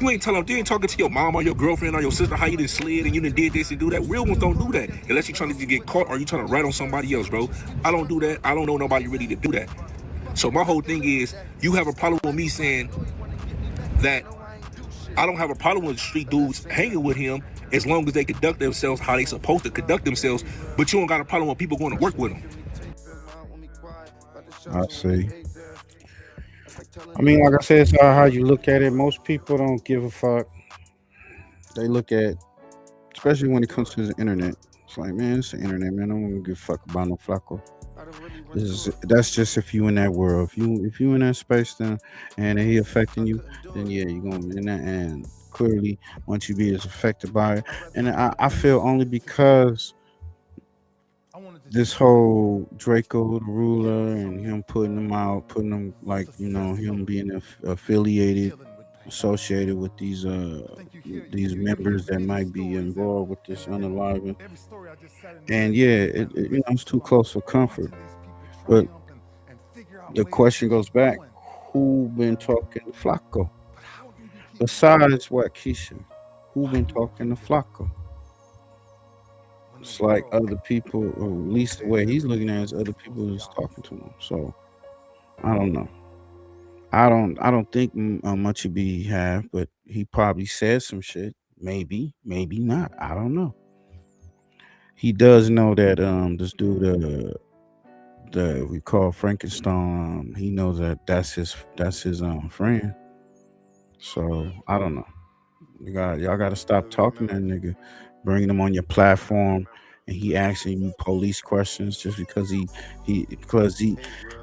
You ain't telling them, you ain't talking to your mom or your girlfriend or your sister how you done slid and you done did this and do that. Real ones don't do that unless you're trying to get caught or you trying to rat on somebody else, bro. I don't do that. I don't know nobody really to do that. So my whole thing is, you have a problem with me saying that I don't have a problem with street dudes hanging with him as long as they conduct themselves how they supposed to conduct themselves, but you don't got a problem with people going to work with them. I see. I mean, like I said, it's how you look at it. Most people don't give a fuck. They look at, especially when it comes to the internet, it's like, man, it's the internet, man. I don't give a fuck about no Flakko. That's just if you in that world. If you in that space, then and he affecting you, then yeah, you're gonna be in that. And clearly, once you be as affected by it, and I feel only because this whole DRAKO the ruler and him putting them like, you know, him being affiliated, associated with these members that might be involved with this unaliving. And yeah, it you know, it's too close for comfort. But the question goes back: who been talking to Flakko? Besides what, Keisha? Who been talking to Flakko? It's like other people, or at least the way he's looking at it, is other people who's talking to him. So I don't know. I don't think Munchie B have, but he probably said some shit. Maybe not. I don't know. He does know that this dude that we call Frankenstein, he knows that that's his friend. So I don't know. Y'all gotta stop talking to that nigga, bringing him on your platform, and he asking you police questions just because he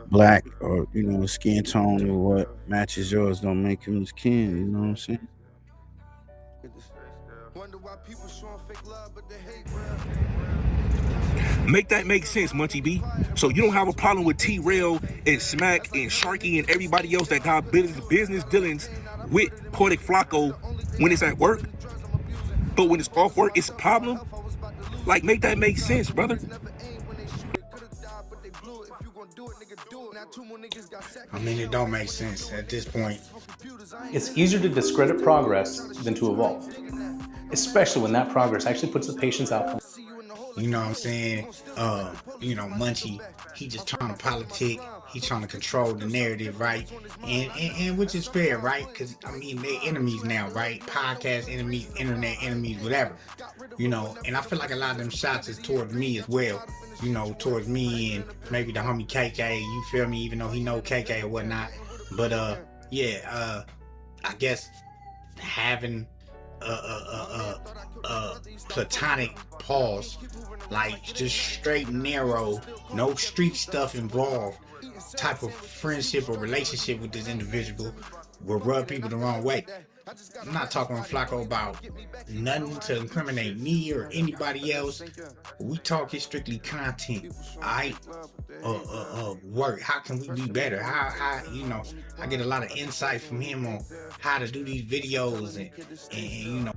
black, or, you know, his skin tone or what matches yours don't make him his kin. You know what I'm saying? Make that make sense, Munchie B. So you don't have a problem with T-Rail and Smack and Sharky and everybody else that got business dealings with Poetic Flakko when it's at work, but when it's off work, it's a problem? Like, make that make sense, brother. I mean, it don't make sense at this point. It's easier to discredit progress than to evolve, especially when that progress actually puts the patient's outcome. You know what I'm saying? You know, Munchie, he just trying to politic. He trying to control the narrative, right? And which is fair, right? Because, I mean, they're enemies now, right? Podcast enemies, internet enemies, whatever. You know, and I feel like a lot of them shots is toward me as well. You know, towards me and maybe the homie KK, you feel me? Even though he know KK or whatnot. But, yeah, I guess having platonic pause, like just straight narrow, no street stuff involved type of friendship or relationship with this individual will rub people the wrong way. I'm not talking on Flakko about nothing to incriminate me or anybody else. We talking strictly content, alright? Work. How can we be better? How you know, I get a lot of insight from him on how to do these videos and you know.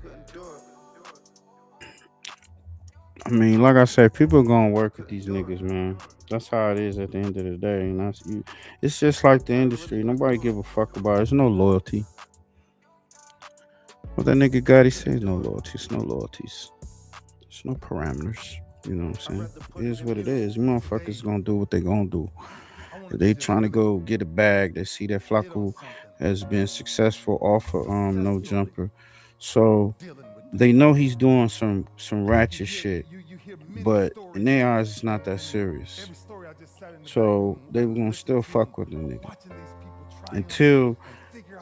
I mean, like I said, people gonna work with these niggas, man. That's how it is at the end of the day. And that's you. It's just like the industry. Nobody give a fuck about it. There's no loyalty. What that nigga Gotti says, no loyalty. It's no loyalties. There's no parameters. You know what I'm saying? It is what it is. You motherfuckers gonna do what they gonna do. If they trying to go get a bag, they see that Flakko has been successful off of No Jumper. So they know he's doing some ratchet shit. But in their eyes, it's not that serious. So they were gonna still fuck with the nigga until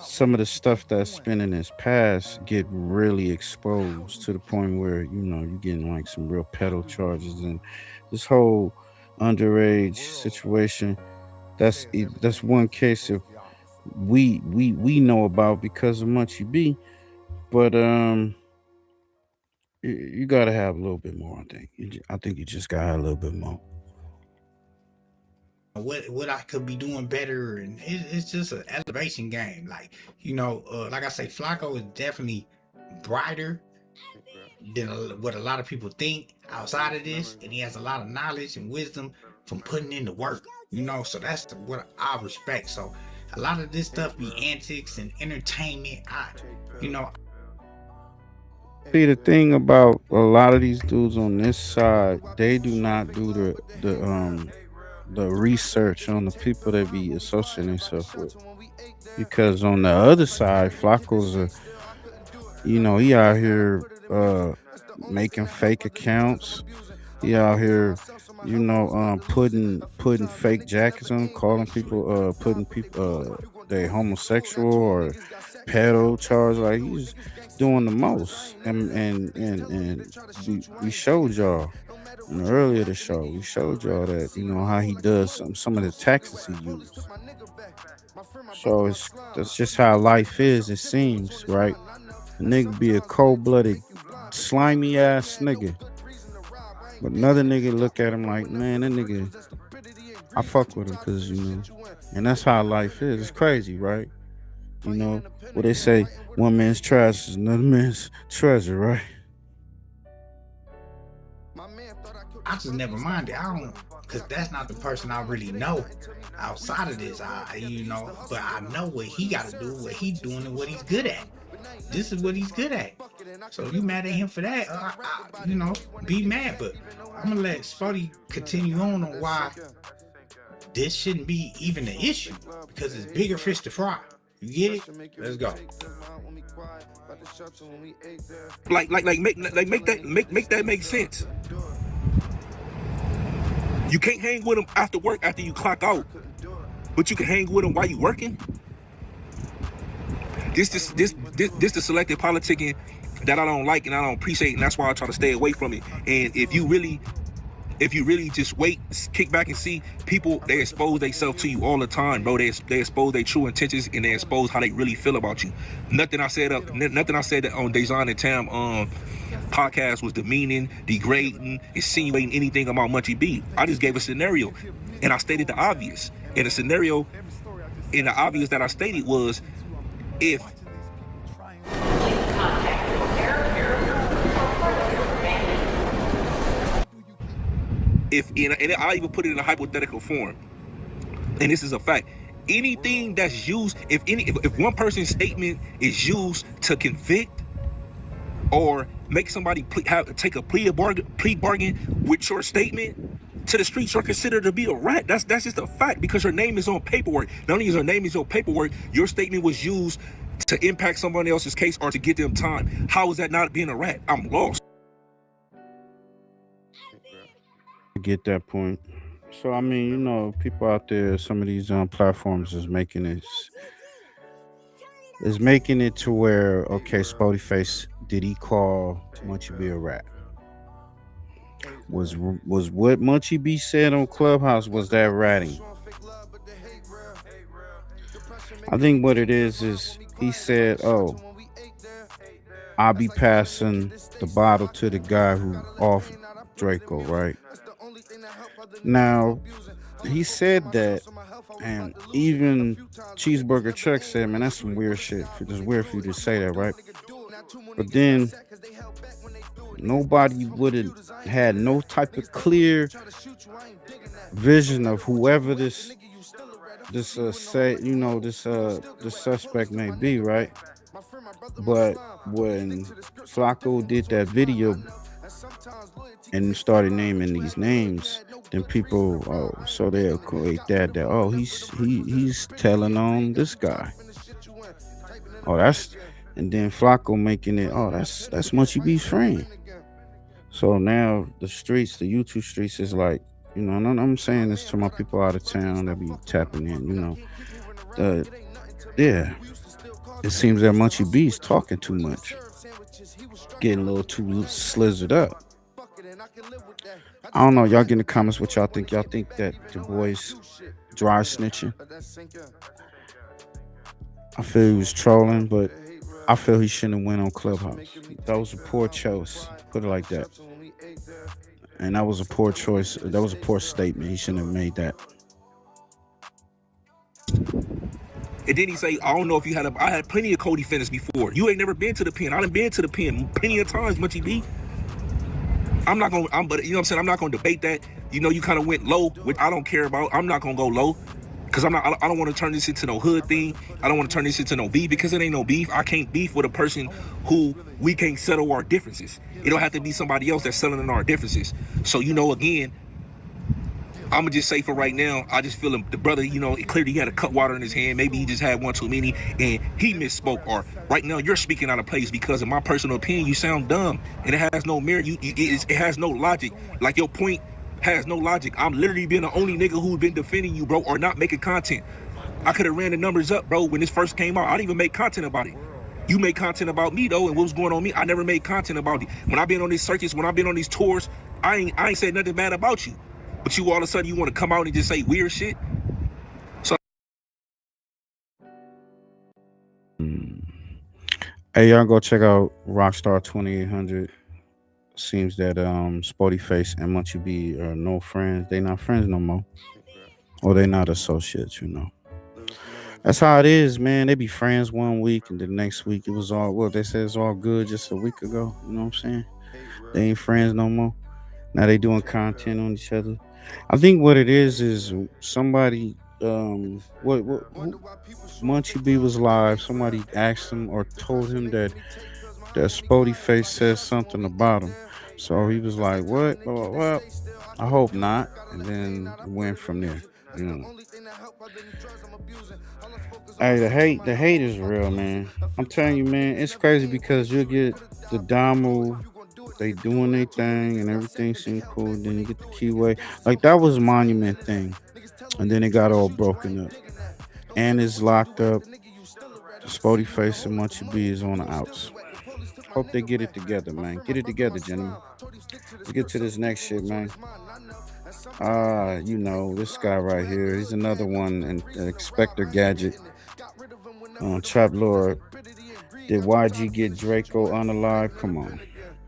some of the stuff that's been in his past get really exposed to the point where, you know, you're getting like some real pedo charges and this whole underage situation. That's one case of we know about because of Munchie B, but you gotta have a little bit more. I think you just gotta have a little bit more. What I could be doing better, and it's just an elevation game. Like, you know, like I say, Flakko is definitely brighter than what a lot of people think outside of this, and he has a lot of knowledge and wisdom from putting in the work. You know, so that's what I respect. So a lot of this stuff be antics and entertainment. You know. See, the thing about a lot of these dudes on this side, they do not do the research on the people they be associating themselves with. Because on the other side, Flakko's you know, he out here making fake accounts. He out here, you know, putting fake jackets on, calling people, putting people they homosexual or pedo charge. Like, he's doing the most. And we showed y'all earlier the show. We showed y'all that, you know, how he does some of the tactics he uses. So that's just how life is. It seems, right? A nigga be a cold-blooded, slimy ass nigga. But another nigga look at him like, man, that nigga, I fuck with him because, you know, and that's how life is. It's crazy, right? You know, what they say, one man's trash is another man's treasure, right? I just never minded. I don't, because that's not the person I really know outside of this. You know, but I know what he got to do, what he's doing, and what he's good at. This is what he's good at. So if you mad at him for that, you know, be mad. But I'm gonna let Spotty continue on why this shouldn't be even an issue, because it's bigger fish to fry. You get it? Let's go. Make that make sense. You can't hang with them after work after you clock out, but you can hang with them while you working. This the selective politicking that I don't like and I don't appreciate, and that's why I try to stay away from it. And if you really just wait, kick back and see people, they expose themselves to you all the time, bro. They expose their true intentions and they expose how they really feel about you. Nothing I said on Dejan and Tam podcast was demeaning, degrading, insinuating anything about Munchie B. I just gave a scenario, and I stated the obvious. And the scenario, and the obvious that I stated was, if and I even put it in a hypothetical form, and this is a fact. Anything that's used, if one person's statement is used to convict or make somebody take a plea bargain with your statement, to the streets are considered to be a rat. That's just a fact, because your name is on paperwork. Not only is your name is on paperwork, your statement was used to impact someone else's case or to get them time. How is that not being a rat? I'm lost. I get that point. So I mean, you know, people out there, some of these platforms is making it to where, okay, Spotty Face, did he call Munchie B a rat? Was what Munchie B said on Clubhouse, was that ratting? I think what it is he said, oh, I'll be passing the bottle to the guy who off DRAKO, right? Now, he said that, and even Cheeseburger Chuck said, man, that's some weird shit. It's weird for you to say that, right? But then nobody would have had no type of clear vision of whoever this suspect may be, right? But when Flakko did that video and started naming these names, then people, so they equate that oh, he's telling on this guy. And then Flakko making it, oh, that's Munchie B's friend. So now the YouTube streets is like, you know, and I'm saying this to my people out of town that be tapping in, you know, yeah, it seems that Munchie B's talking too much, getting a little too slizzard up. I don't know, y'all get in the comments what y'all think. Y'all think that the boy's dry snitching? I feel he was trolling, but I feel he shouldn't have went on Clubhouse. That was a poor choice, put it like that. And that was a poor choice. That was a poor statement. He shouldn't have made that. And then he say, I don't know if you I had plenty of co-defendants before. You ain't never been to the pen. I done been to the pen plenty of times, Munchie B. But you know what I'm saying? I'm not gonna debate that. You know, you kind of went low, which I don't care about. I'm not gonna go low, because I don't want to turn this into no hood thing. I don't want to turn this into no beef, because it ain't no beef. I can't beef with a person who we can't settle our differences. It'll have to be somebody else that's settling our differences. So, you know, again, I'm gonna just say for right now, I just feel the brother, you know, clearly he had a cut water in his hand. Maybe he just had one too many and he misspoke. Or right now you're speaking out of place, because in my personal opinion, you sound dumb and it has no merit. It has no logic. Like, your point has no logic. I'm literally being the only nigga who's been defending you, bro, or not making content. I could have ran the numbers up, bro, when this first came out. I didn't even make content about it. You made content about me though, and what was going on me. I never made content about it. When I've been on these searches, when I've been on these tours, I ain't said nothing bad about you. But you all of a sudden you want to come out and just say weird shit. So hey, y'all go check out Rockstar 2800. Seems that Spotty Face and Munchie B are no friends. They not friends no more. Or they not associates, you know. That's how it is, man. They be friends one week and the next week it was all, well, they said it's all good just a week ago. You know what I'm saying? They ain't friends no more. Now they doing content on each other. I think what it is somebody, Munchie B was live. Somebody asked him or told him that Spotty Face says something about him. So he was like, what? Well, I hope not. And then went from there, you know. Hey, the hate is real, man. I'm telling you, man, it's crazy because you'll get the Damu, they doing their thing and everything seemed cool. Then you get the Keyway. Like, that was a monument thing. And then it got all broken up. And it's locked up. Spotty Face and Munchie B is on the outs. Hope they get it together, man. Get it together, gentlemen. Let's get to this next shit, man. You know, this guy right here. He's another one, and Inspector Gadget. Trap Lord. Did YG get DRAKO unalive? Come on.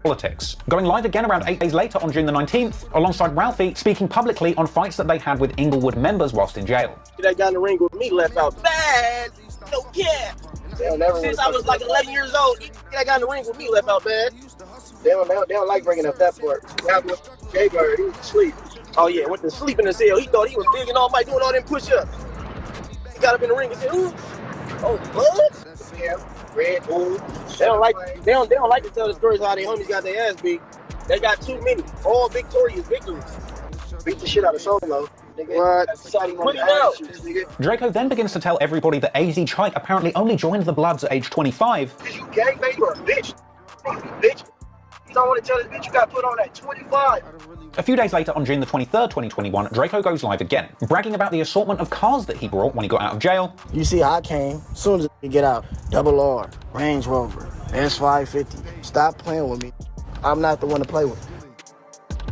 politics, going live again around 8 days later on June the 19th, alongside Ralphie speaking publicly on fights that they had with Inglewood members whilst in jail. That guy in the ring with me left out bad. No cap. Since I was like 11 years old, that guy in the ring with me left out bad. They don't like bringing up that part. Jay-Bird, he was asleep. Oh yeah, went to sleep in the cell. He thought he was big and all night doing all them push-ups. He got up in the ring and said, "Ooh, oh what?" Yeah, Red Bull. They don't like to tell the stories how their homies got their ass beat. They got too many. All victorious victories. Beat the shit out of Solo. What? Put him out. DRAKO then begins to tell everybody that AZ Chike apparently only joined the Bloods at age 25. You gangbang, you a bitch. Bitch. You don't want to tell this bitch you got put on at 25. A few days later, on June the 23rd, 2021, DRAKO goes live again, bragging about the assortment of cars that he brought when he got out of jail. You see how I came, as soon as you get out, Double R, Range Rover, S550. Stop playing with me. I'm not the one to play with.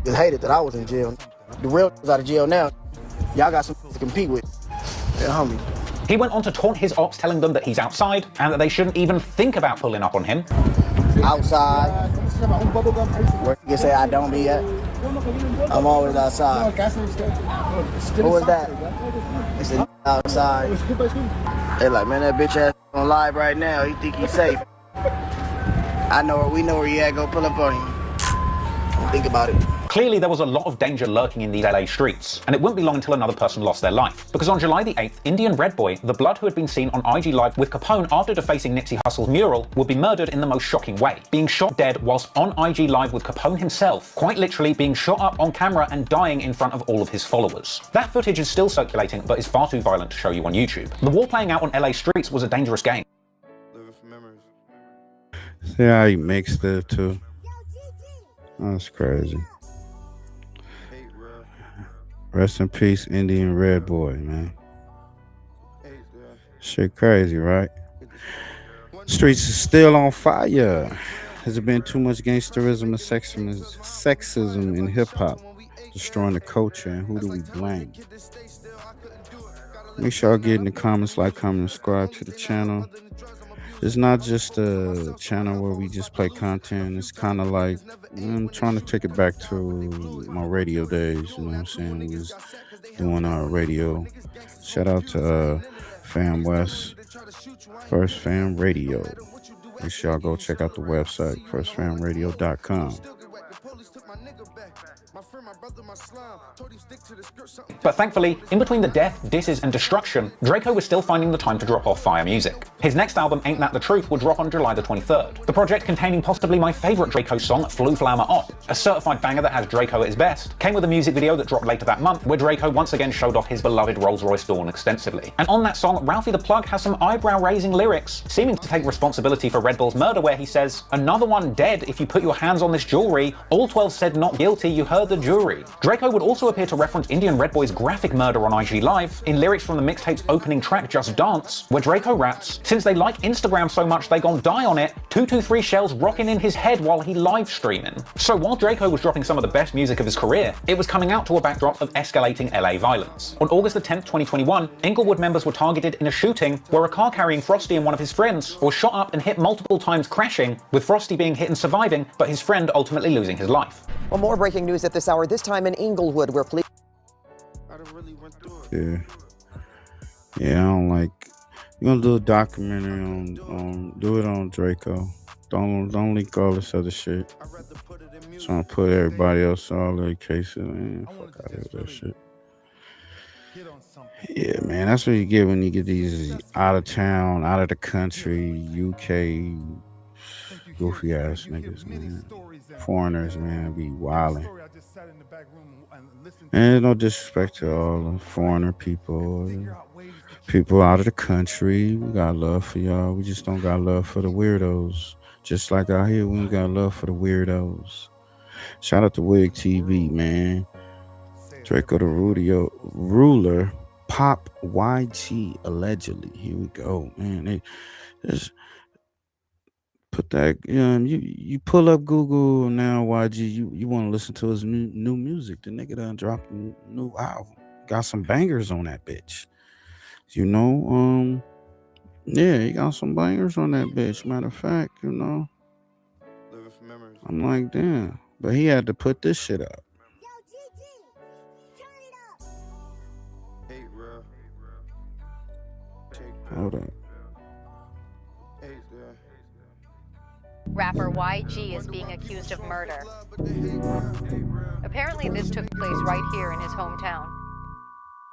Just hated that I was in jail. The real is out of jail now. Y'all got some to compete with. Yeah, homie. He went on to taunt his ops, telling them that he's outside and that they shouldn't even think about pulling up on him. Outside. Where you say I don't be at? I'm always outside. Who was that? They said outside. They like, man, that bitch ass on live right now. He think he's safe. We know where he at. Go pull up on him. Don't think about it. Clearly, there was a lot of danger lurking in these LA streets, and it wouldn't be long until another person lost their life. Because on July the 8th, Indian Red Boy, the Blood who had been seen on IG Live with Capone after defacing Nipsey Hussle's mural, would be murdered in the most shocking way, being shot dead whilst on IG Live with Capone himself, quite literally being shot up on camera and dying in front of all of his followers. That footage is still circulating, but is far too violent to show you on YouTube. The war playing out on LA streets was a dangerous game. See how he mixed it too. That's crazy. Rest in peace, Indian Red Boy, man. Shit crazy, right? Streets is still on fire. Has there been too much gangsterism and sexism in hip-hop, destroying the culture, and who do we blame? Make sure y'all get in the comments, like, comment, and subscribe to the channel. It's not just a channel where we just play content. It's kind of like, I'm trying to take it back to my radio days, you know what I'm saying? We was doing our radio. Shout out to Fam West, First Fam Radio. Make sure y'all go check out the website, firstfamradio.com. But thankfully, in between the death, disses, and destruction, DRAKO was still finding the time to drop off fire music. His next album, Ain't That the Truth, will drop on July the 23rd. The project, containing possibly my favourite DRAKO song, Flew Flower Op, a certified banger that has DRAKO at his best, came with a music video that dropped later that month, where DRAKO once again showed off his beloved Rolls-Royce Dawn extensively. And on that song, Ralphie the Plug has some eyebrow-raising lyrics, seeming to take responsibility for Red Bull's murder, where he says, "Another one dead if you put your hands on this jewelry. All 12 said not guilty, you heard the jury." DRAKO would also appear to reference Indian Red Boy's graphic murder on IG Live in lyrics from the mixtape's opening track, Just Dance, where DRAKO raps, "Since they like Instagram so much they gon' die on it, 223 shells rocking in his head while he live streaming." So while DRAKO was dropping some of the best music of his career, it was coming out to a backdrop of escalating LA violence. On August the 10th, 2021, Inglewood members were targeted in a shooting where a car carrying Frosty and one of his friends was shot up and hit multiple times, crashing, with Frosty being hit and surviving, but his friend ultimately losing his life. Well, more breaking news at this hour, this time in Inglewood, where police... Yeah, I don't like... You're gonna do a documentary on do it on DRAKO. Don't leak all this other shit. Trying to put everybody else all their cases, man. Fuck out of that shit. Yeah, man, that's what you get when you get these out of town, out of the country, UK goofy ass niggas, man. Foreigners, man, be wilding. And no disrespect to all the foreigner people, people out of the country. We got love for y'all. We just don't got love for the weirdos. Just like out here, we ain't got love for the weirdos. Shout out to Wig TV, man. DRAKO the ruler, Pop YG, allegedly. Here we go, man. They just put that, you pull up Google now, YG, you want to listen to his new music. The nigga done dropped a new album. Got some bangers on that bitch. You know, yeah, he got some bangers on that bitch. Matter of fact, you know. I'm like, damn. But he had to put this shit out. Hold on. Rapper YG is being accused of murder. Apparently this took place right here in his hometown.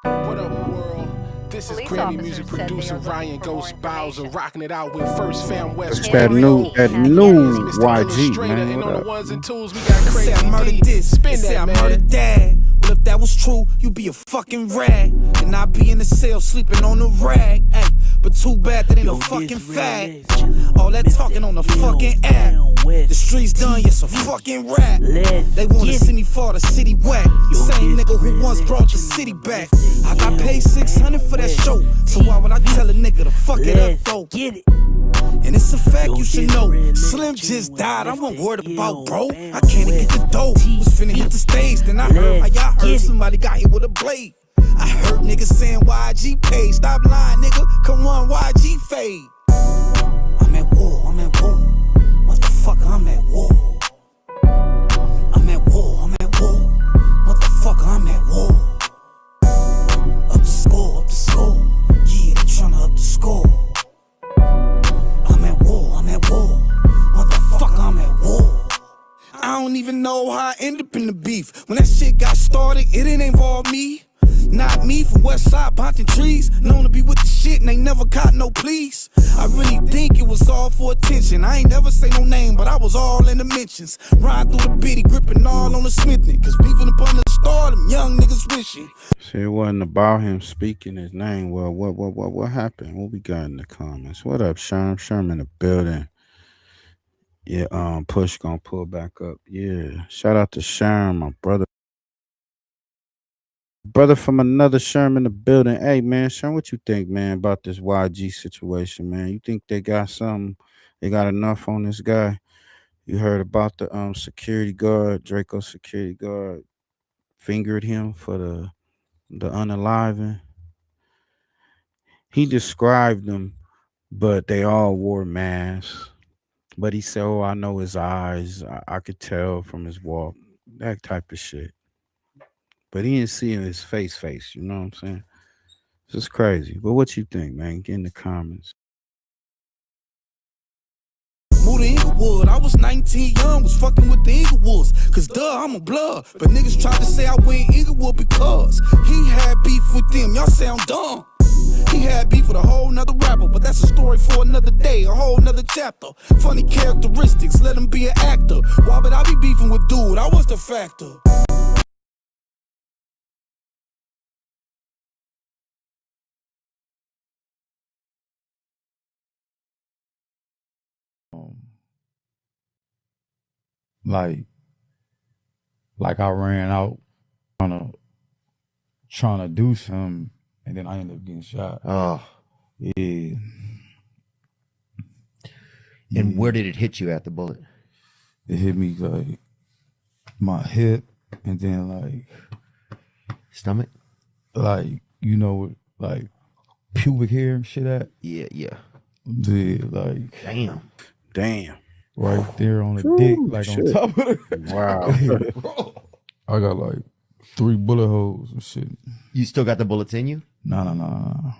What up, world? This is Grammy music producer Ryan Ghost Bowser rocking it out with First Fam West. That new YG, man. And What on the up? ones and twos, we got crazy. I murdered this. Spin Say that, I man. murdered dad. Well, if that was true, you'd be a fucking rag. And I'd be in the cell sleeping on a rag. Ay, but too bad that ain't no fucking fact. All that talking on the fucking app. The streets done, yes, a fucking rap. They wanna see me fall the city whack. Same nigga who once brought the city back. I got paid 600 for that show. So why would I tell a nigga to fuck it up, though? Get it. And it's a fact you should know. Slim just died, I wasn't worried about, bro. I can't get the dough. Was finna hit the stage, then I heard how y'all heard somebody got hit with a blade. I heard niggas saying YG paid. Stop lying, nigga. Come on, YG fade. I'm at war, I'm at war. Motherfucker, I'm at war. I'm at war, I'm at war. Motherfucker, I'm at war. Up the score, up the score. Yeah, they tryna up the score. I'm at war, I'm at war. Motherfucker, I'm at war. I don't even know how I ended up in the beef. When that shit got started, it didn't involve me. Not me from West Side, planting trees. Known to be with the shit and they never caught no pleas. I really think it was all for attention. I ain't never say no name, but I was all in the mentions. Riding through the bitty, gripping all on the smithing. Cause beefing upon the star, them young niggas wishing. See, it wasn't about him speaking his name. Well, what happened? What we got in the comments? What up, Sherm? Sherm in the building. Yeah, Push gonna pull back up. Yeah, shout out to Sherm, my brother. Brother from another Sherm in the building. Hey, man, Sherm, what you think, man, about this YG situation, man? You think they got something? They got enough on this guy? You heard about the security guard, DRAKO security guard, fingered him for the unaliving. He described them, but they all wore masks. But he said, "Oh, I know his eyes. I could tell from his walk." That type of shit. But he didn't see his face. You know what I'm saying? This is crazy. But what you think, man? Get in the comments. Moved to Inglewood, I was 19 young, was fucking with the Inglewoods. Cause duh, I'm a blood. But niggas tried to say I went Inglewood because he had beef with them. Y'all sound dumb. He had beef with a whole nother rapper, but that's a story for another day, a whole nother chapter. Funny characteristics, let him be an actor. Why would I be beefing with dude? I was the factor. Like I ran out trying to do something, and then I ended up getting shot. Oh, yeah. And where did it hit you at, the bullet? It hit me like my hip, and then like stomach, like like pubic hair and shit at. Yeah. Yeah, like damn. Right there on the dick, like shit. on top of it. Wow. I got like 3 bullet holes and shit. You still got the bullets in you? No.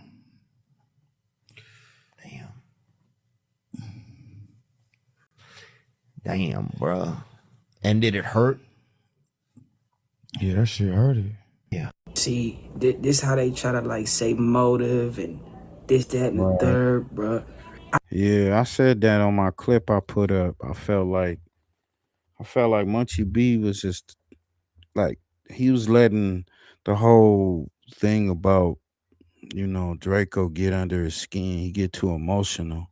Damn, bro. And did it hurt? Yeah, that shit hurted. Yeah. See, this how they try to like say motive and this, that, and the third, bro. Yeah, I said that on my clip I put up. I felt like Munchie B was just like he was letting the whole thing about DRAKO get under his skin. He get too emotional,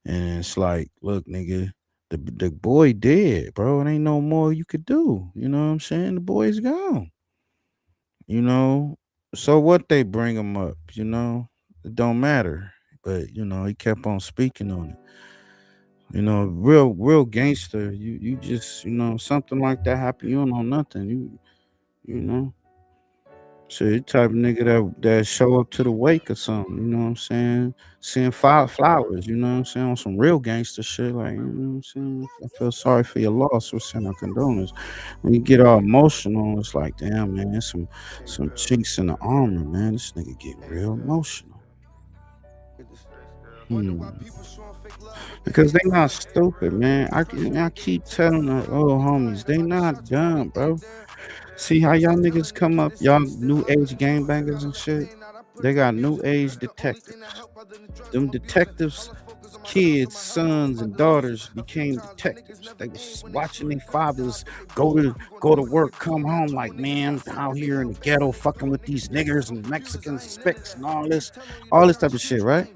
and it's like, look, nigga, the boy dead, bro. It ain't no more you could do. You know what I'm saying? The boy's gone. So what they bring him up? It don't matter. But he kept on speaking on it. Real gangster. You just something like that happen. You don't know nothing. You know. So you type of nigga that show up to the wake or something, you know what I'm saying? Seeing flowers, you know what I'm saying? On some real gangster shit, like, you know what I'm saying? I feel sorry for your loss. We're sending our condolences. When you get all emotional, it's like, damn, man, some chinks in the armor, man. This nigga getting real emotional. Because they not stupid, man. I keep telling the old homies, they not dumb, bro. See how y'all niggas come up, y'all new age gangbangers and shit. They got new age detectives. Them detectives, kids, sons, and daughters became detectives. They was watching their fathers go to work, come home like, man, I'm out here in the ghetto fucking with these niggers and Mexican spicks and all this type of shit, right?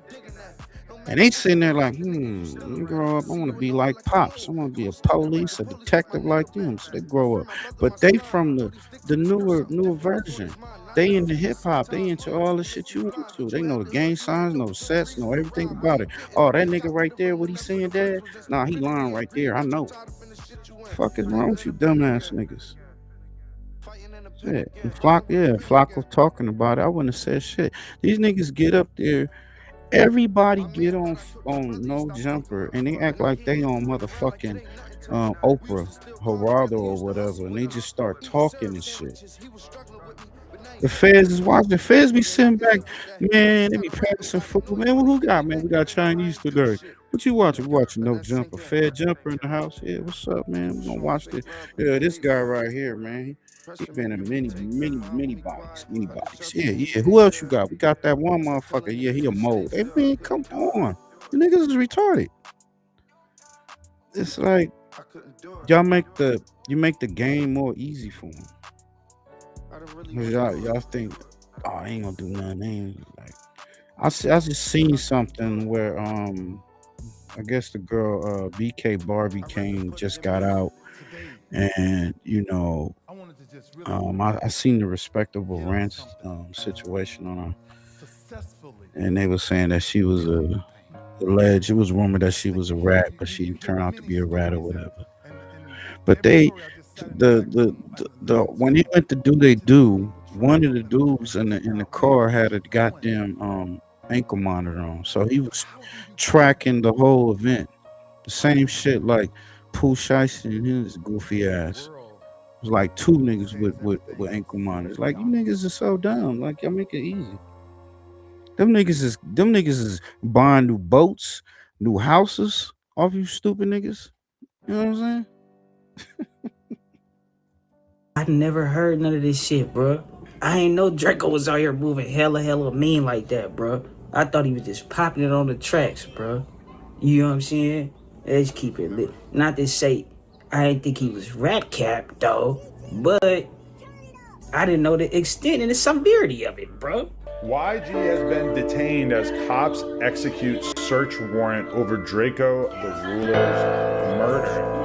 And they sitting there like, when you grow up, I want to be like Pops. I want to be a police, a detective like them. So they grow up. But they from the newer version. They into hip hop. They into all the shit you into. They know the gang signs, know the sets, know everything about it. Oh, that nigga right there, what he saying, Dad? Nah, he lying right there. I know it. Fuck is wrong with you dumbass niggas? Shit. And Flakko talking about it. I wouldn't have said shit. These niggas get up there. Everybody get on No Jumper and they act like they on motherfucking Oprah, Geraldo or whatever, and they just start talking and shit. The feds is watching. The feds be sitting back, man. They be practicing football, man. Who got, man? We got Chinese today. What you watching? We watching No Jumper. Fed Jumper in the house. Yeah, what's up, man? We gonna watch this. Yeah, this guy right here, man. He been in many bodies. Yeah. Who else you got? We got that one motherfucker. Yeah, he a mole. Hey, man, come on. The niggas is retarded. It's like you make the game more easy for them. Y'all think, oh, I ain't gonna do nothing. Like, I just seen something where I guess the girl BK Barbie Kane just got out, and you know, I seen the Respectable Rants situation on her, and they were saying that she was alleged. It was rumored that she was a rat, but she turned out to be a rat or whatever. But the when they went to do, one of the dudes in the car had a goddamn ankle monitor on, so he was tracking the whole event. The same shit like Pooh Shiesty and his goofy ass. It was like two niggas with ankle monitors. Like, you niggas are so dumb. Like, y'all make it easy. Them niggas is buying new boats, new houses off you stupid niggas. You know what I'm saying? I never heard none of this shit, bro. I ain't know DRAKO was out here moving hella mean like that, bro. I thought he was just popping it on the tracks, bro. You know what I'm saying? Let's keep it lit. Not to say I didn't think he was rap cap, though, but I didn't know the extent and the severity of it, bro. YG has been detained as cops execute search warrant over DRAKO the Ruler's murder.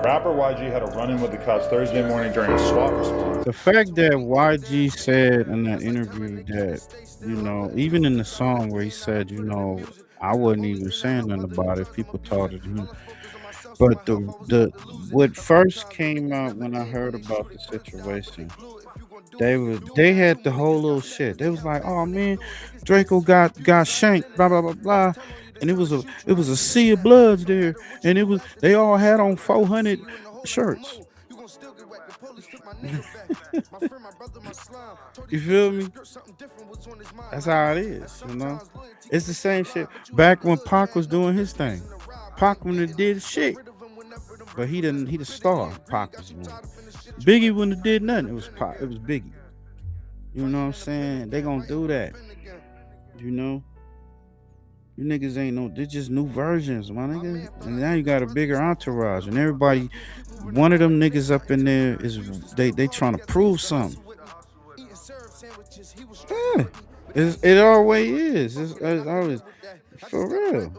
Rapper YG had a run-in with the cops Thursday morning during a SWAT response. The fact that YG said in that interview that, you know, even in the song where he said, you know, I wasn't even saying nothing about it, people thought it him. But the what first came out when I heard about the situation, they had the whole little shit. They was like, oh man, DRAKO got shanked, blah blah blah blah. And it was a sea of bloods there, and they all had on 400 shirts. You feel me? That's how it is, you know. It's the same shit. Back when Pac was doing his thing, Pac wouldn't have did shit, but he the star. Pac was doing. Biggie wouldn't have did nothing. It was Pac. It was Biggie. You know what I'm saying? They gonna do that. You know. You niggas ain't no, they're just new versions, my nigga. And now you got a bigger entourage, and everybody, one of them niggas up in there is they trying to prove something. Yeah, it always is. It's always for real.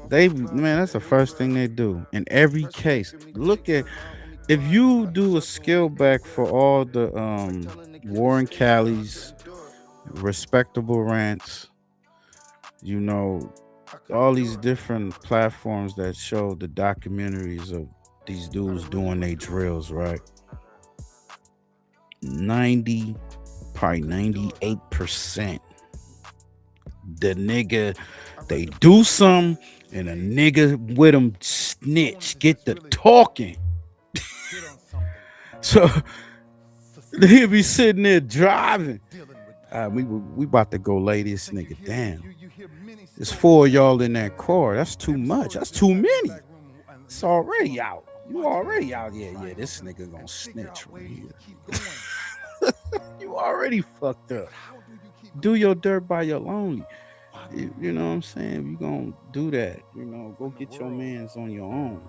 They man, that's the first thing they do in every case. Look at. If you do a skill back for all the Warren Callies, Respectable Rants, you know, all these different platforms that show the documentaries of these dudes doing their drills, right? 90, probably 98%. The nigga, they do something, and a nigga with them snitch, get the talking. So he'll be sitting there driving. We about to go lay this nigga down. There's 4 of y'all in that car. That's too much. That's too many. It's already out. You already out. Yeah, this nigga gonna snitch right here. You already fucked up. Do your dirt by your lonely. You know what I'm saying? You gonna do that, go get your mans on your own.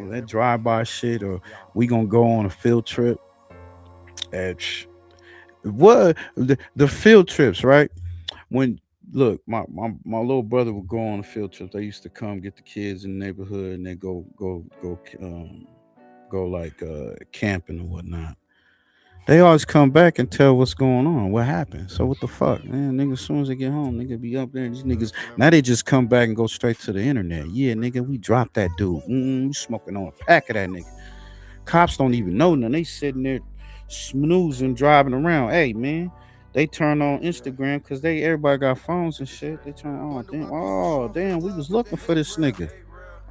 That drive-by shit, or we gonna go on a field trip. What the field trips, right? When look, my little brother would go on a field trip. They used to come get the kids in the neighborhood, and they go like camping or whatnot. They always come back and tell what's going on, what happened. So what the fuck, man? Nigga, as soon as they get home, nigga be up there. These niggas now they just come back and go straight to the internet. Yeah, nigga, we dropped that dude. We smoking on a pack of that nigga. Cops don't even know nothing. They sitting there snoozing, driving around. Hey, man, they turn on Instagram because everybody got phones and shit. They turn damn, we was looking for this nigga.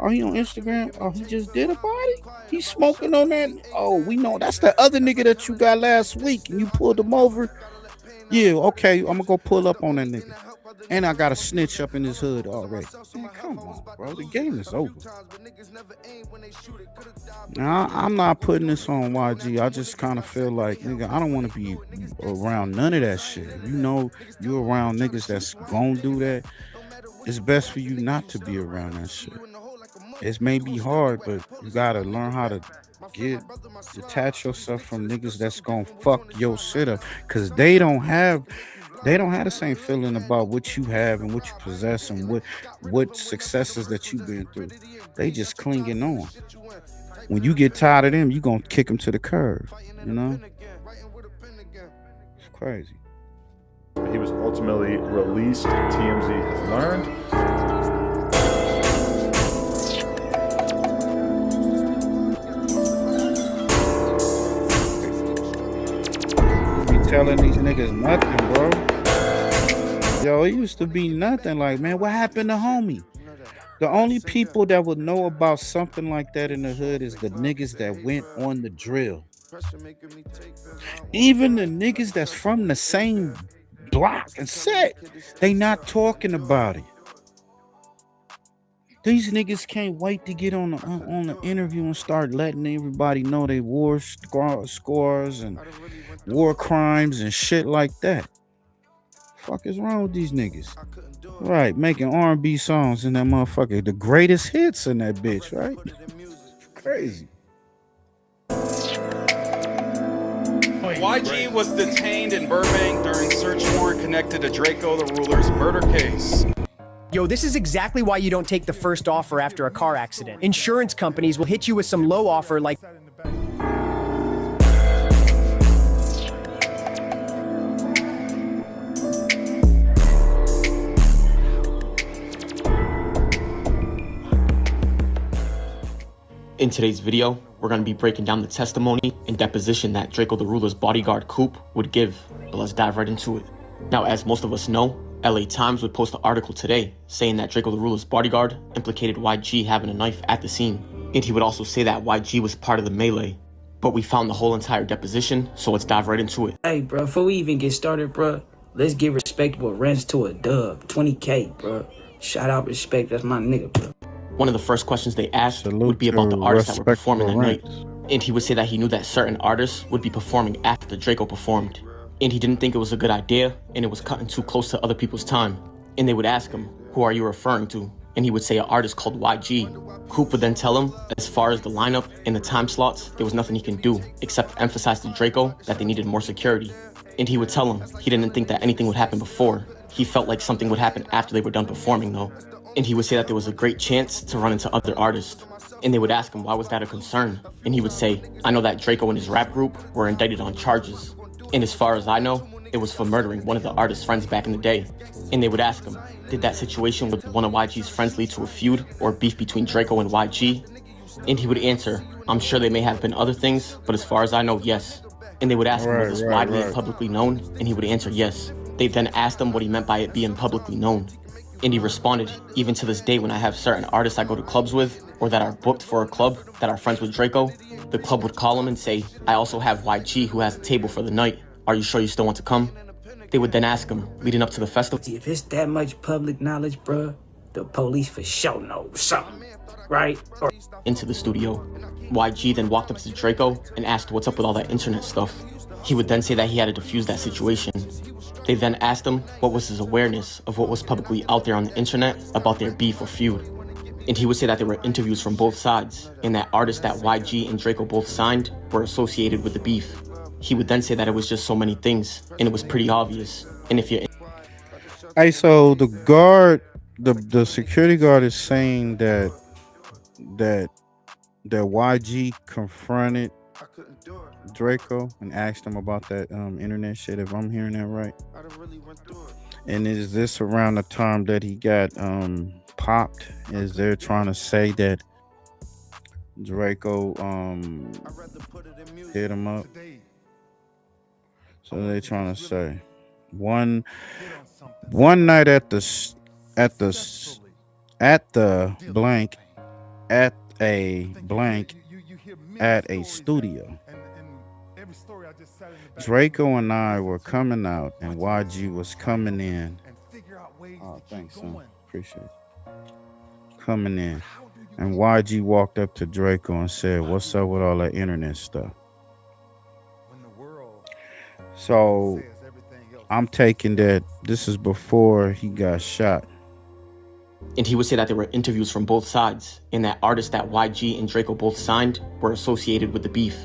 Oh, he on Instagram? Oh, he just did a body? He smoking on that? Oh, we know that's the other nigga that you got last week and you pulled him over. Yeah, okay, I'm gonna go pull up on that nigga. And I got a snitch up in his hood already. Man, come on, bro. The game is over. Now, I'm not putting this on YG. I just kind of feel like, nigga, I don't want to be around none of that shit. You around niggas that's gonna do that. It's best for you not to be around that shit. It may be hard, but you gotta learn how to detach yourself from niggas that's gonna fuck your shit up, cause they don't have the same feeling about what you have and what you possess and what successes that you've been through. They just clinging on. When you get tired of them, you gonna kick them to the curb. It's crazy. He was ultimately released, TMZ has learned. Telling these niggas nothing, bro. Yo, it used to be nothing. Like, man, what happened to homie? The only people that would know about something like that in the hood is the niggas that went on the drill. Even the niggas that's from the same block and set, they not talking about it. These niggas can't wait to get on the interview and start letting everybody know they war scores and war crimes and shit like that. Fuck is wrong with these niggas? Right, making R&B songs in that motherfucker, the greatest hits in that bitch, right? Crazy. YG was detained in Burbank during search warrant connected to DRAKO the Ruler's murder case. Yo, this is exactly why you don't take the first offer after a car accident. Insurance companies will hit you with some low offer like... In today's video, we're going to be breaking down the testimony and deposition that DRAKO the Ruler's bodyguard Keefe would give, but let's dive right into it. Now, as most of us know, LA Times would post an article today saying that DRAKO the Ruler's bodyguard implicated YG having a knife at the scene, and he would also say that YG was part of the melee. But we found the whole entire deposition, so let's dive right into it. Hey, bro, before we even get started, bro, let's give respectable rents to a dub. 20K, bro. Shout out respect, that's my nigga, bro. One of the first questions they asked would be about the artists that were performing that night. And he would say that he knew that certain artists would be performing after DRAKO performed. And he didn't think it was a good idea, and it was cutting too close to other people's time. And they would ask him, who are you referring to? And he would say an artist called YG. Keefe would then tell him, as far as the lineup and the time slots, there was nothing he can do, except emphasize to DRAKO that they needed more security. And he would tell him he didn't think that anything would happen before. He felt like something would happen after they were done performing though. And he would say that there was a great chance to run into other artists. And they would ask him, why was that a concern? And he would say, I know that DRAKO and his rap group were indicted on charges. And as far as I know, it was for murdering one of the artist's friends back in the day. And they would ask him, did that situation with one of YG's friends lead to a feud or beef between Draco and YG? And he would answer, I'm sure they may have been other things, but as far as I know, yes. And they would ask him, was this widely and publicly known? And he would answer yes. They then asked him what he meant by it being publicly known. And he responded, even to this day when I have certain artists I go to clubs with, or that are booked for a club that are friends with Draco, the club would call him and say, I also have YG who has a table for the night. Are you sure you still want to come? They would then ask him, leading up to the festival. If it's that much public knowledge, bruh, the police for sure know something, right? Into the studio. YG then walked up to Draco and asked what's up with all that internet stuff. He would then say that he had to defuse that situation. They then asked him what was his awareness of what was publicly out there on the internet about their beef or feud. And he would say that there were interviews from both sides, and that artists that YG and Draco both signed were associated with the beef. He would then say that it was just so many things, and it was pretty obvious. And if you're... Hey, so the guard, the security guard is saying that YG confronted Draco and asked him about that internet shit, if I'm hearing that right. And is this around the time that he got popped? Is they're trying to say that Draco hit him up? So they're trying to say one night at a studio, Draco and I were coming out and YG was coming in. Oh, thanks, son. Appreciate it. Coming in. And YG walked up to Draco and said, what's up with all that internet stuff? So I'm taking that this is before he got shot. And he would say that there were interviews from both sides, and that artists that YG and Draco both signed were associated with the beef.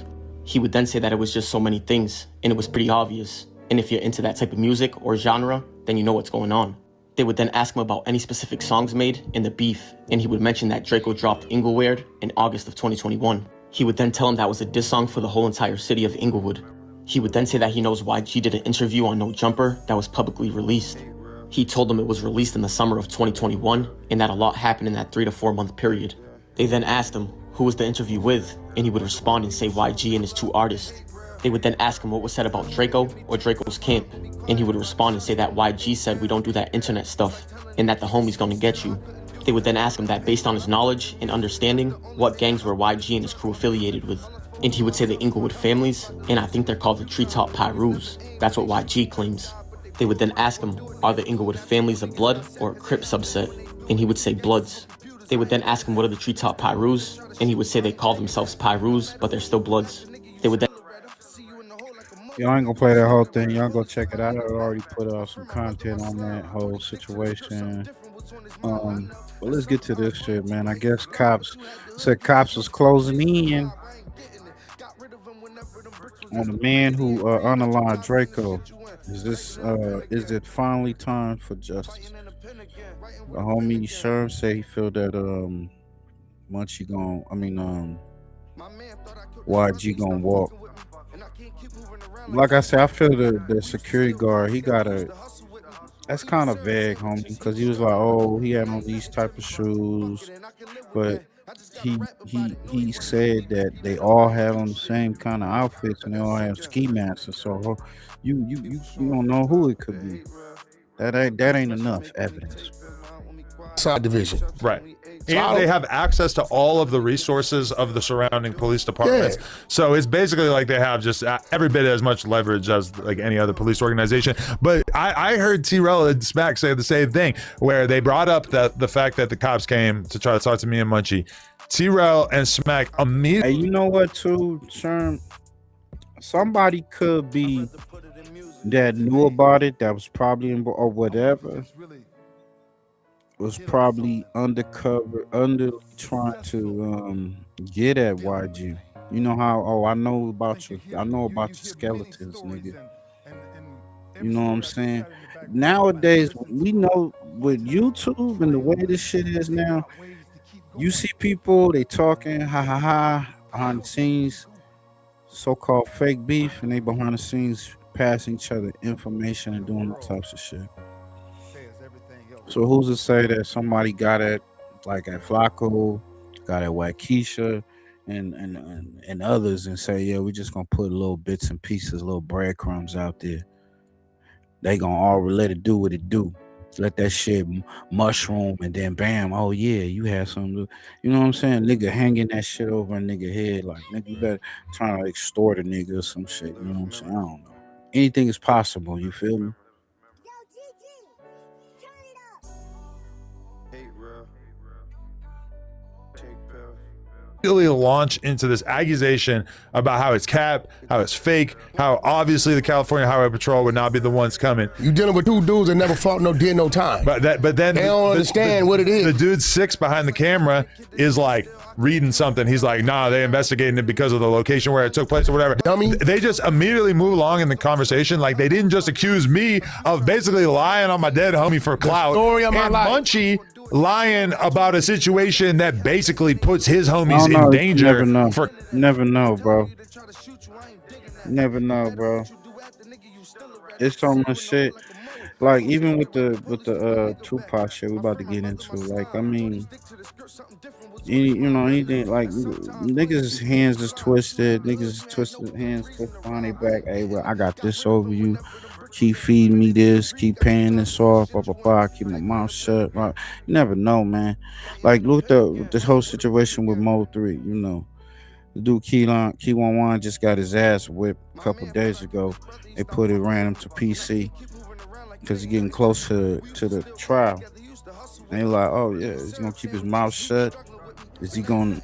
He would then say that it was just so many things, and it was pretty obvious. And if you're into that type of music or genre, then you know what's going on. They would then ask him about any specific songs made in the beef, and he would mention that Draco dropped Inglewood in August of 2021. He would then tell him that was a diss song for the whole entire city of Inglewood. He would then say that he knows YG did an interview on No Jumper that was publicly released. He told them it was released in the summer of 2021, and that a lot happened in that 3 to 4 month period. They then asked him who was the interview with, and he would respond and say YG and his 2 artists. They would then ask him what was said about Draco or Draco's camp, and he would respond and say that YG said we don't do that internet stuff, and that the homie's gonna get you. They would then ask him that based on his knowledge and understanding, what gangs were YG and his crew affiliated with. And he would say the Inglewood families, and I think they're called the Treetop Pyrus. That's what YG claims. They would then ask him, are the Inglewood families a blood or a Crip subset? And he would say bloods. They would then ask him what are the Treetop Pyrus, and he would say they call themselves Pyrus, but they're still bloods. They would then... Y'all ain't gonna play that whole thing. Y'all go check it out. I already put out some content on that whole situation. But let's get to this shit, man. I guess cops was closing in on the man who unaligned Draco. Is it finally time for justice? The homie Sherm say he feel that Munchie YG gonna walk. Like I said, I feel the security guard, that's kind of vague, homie, because he was like, oh, he had on these type of shoes, but he said that they all have on the same kind of outfits and they all have ski masks. So you don't know who it could be. That ain't enough evidence. Side division, right? And they have access to all of the resources of the surrounding police departments. Yeah. So it's basically like they have just every bit as much leverage as like any other police organization. But I heard T-Rell and Smack say the same thing, where they brought up the fact that the cops came to try to talk to me and Munchie. T-Rell and Smack immediately. Hey, you know what too, Sherm? Somebody could be that knew about it, that was probably in or whatever. Was probably undercover, trying to get at YG. You know how? Oh, I know about your skeletons, nigga. You know what I'm saying? Nowadays, we know with YouTube and the way this shit is now, you see people, they talking, behind the scenes, so-called fake beef, and they behind the scenes passing each other information and doing all types of shit. So who's to say that somebody got it like at Flakko, got at Waukesha, and others, and say, yeah, we just gonna put little bits and pieces, little breadcrumbs out there. They gonna all let it do what it do. Let that shit mushroom, and then bam, oh yeah, you had something. You know what I'm saying? Nigga hanging that shit over a nigga head, like nigga, you better trying to extort a nigga or some shit. You know what I'm saying? I don't know. Anything is possible. You feel me? Launch into this accusation about how it's cap, how it's fake, how obviously the California Highway Patrol would not be the ones coming. You dealing with two dudes that never fought, did no time. But then they don't understand what it is. The dude 6 behind the camera is like reading something. He's like, nah, they investigating it because of the location where it took place or whatever. Dummy. They just immediately move along in the conversation. Like they didn't just accuse me of basically lying on my dead homie for clout. The story of my life. Munchie lying about a situation that basically puts his homies in danger. Never know, bro. Never know, bro. It's so much shit. Like even with the Tupac shit we about to get into. Like I mean, anything like niggas' hands is twisted. Niggas twisted hands twisted behind their back. Hey, well, I got this over you. Keep feeding me this, keep paying this off, blah, blah, blah, keep my mouth shut. Blah. You never know, man. Like, look at this whole situation with Mo 3, you know. The dude Key11 just got his ass whipped a couple days ago. They ran him to PC because he's getting close to the trial. And they're like, oh, yeah, he's going to keep his mouth shut. Is he gonna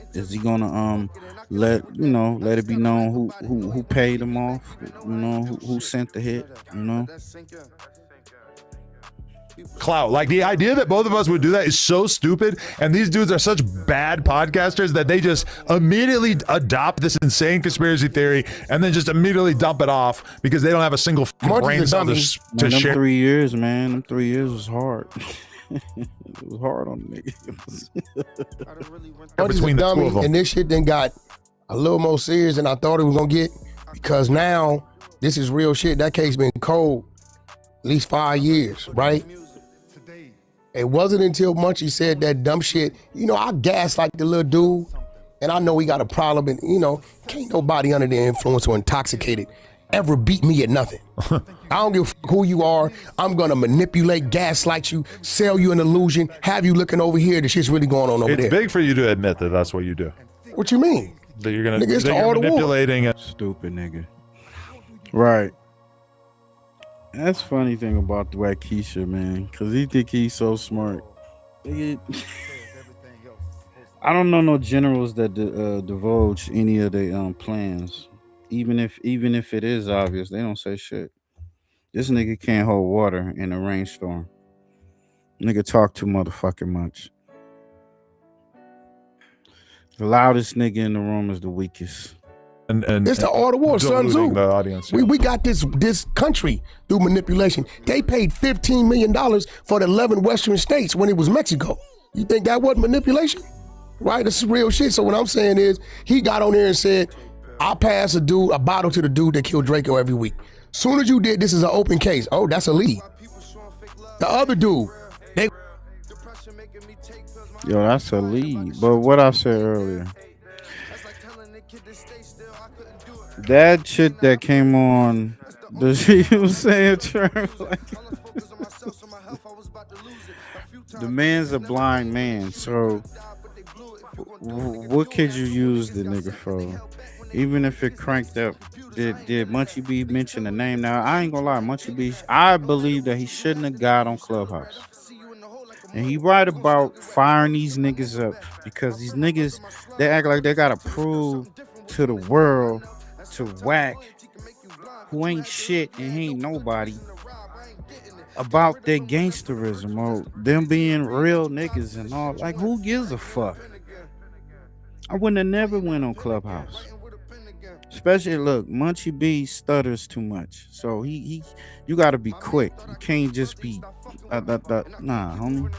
let it be known who paid him off, who sent the hit, Clout. Like the idea that both of us would do that is so stupid, and these dudes are such bad podcasters that they just immediately adopt this insane conspiracy theory and then just immediately dump it off because they don't have a single brain cell to share. 3 years, man. Them 3 years was hard. It was hard on the niggas. Between the two of them. And this shit then got a little more serious than I thought it was gonna get, because now this is real shit. That case been cold at least 5 years, right? It wasn't until Munchie said that dumb shit. I gaslight the little dude, and I know he got a problem, and can't nobody under the influence or intoxicated ever beat me at nothing. I don't give a fuck who you are. I'm gonna manipulate, gaslight you, sell you an illusion, have you looking over here. The shit's really going on over there. It's big for you to admit that that's what you do. What you mean? That you're gonna nigga, it's that you're manipulating it. Stupid nigga. Right. That's funny thing about the Waukesha, man, because he think he's so smart. I don't know no generals that divulge any of their plans. Even if it is obvious, they don't say shit. This nigga can't hold water in a rainstorm. Nigga talk too motherfucking much. The loudest nigga in the room is the weakest. And it's the art of war, Sun Tzu. The audience, yeah. We got this country through manipulation. They paid $15 million for the 11 Western states when it was Mexico. You think that wasn't manipulation? Right? This is real shit. So what I'm saying is, he got on there and said, I pass a bottle to the dude that killed DRAKO every week. Soon as you did, this is an open case. Oh, that's a lead. The other dude, Yo, that's a lead. But what I said earlier, that shit that came on, you was saying, the man's a blind man. So what could you use the nigga for? Even if it cranked up, did Munchie B mention the name? Now, I ain't gonna lie, Munchie B, I believe that he shouldn't have got on Clubhouse. And he right about firing these niggas up, because these niggas, they act like they gotta prove to the world, to Whack, who ain't shit and he ain't nobody, about their gangsterism or them being real niggas and all. Like, who gives a fuck? I wouldn't have never went on Clubhouse. Especially, look, Munchie B stutters too much. So you gotta be quick. You can't just be nah, homie.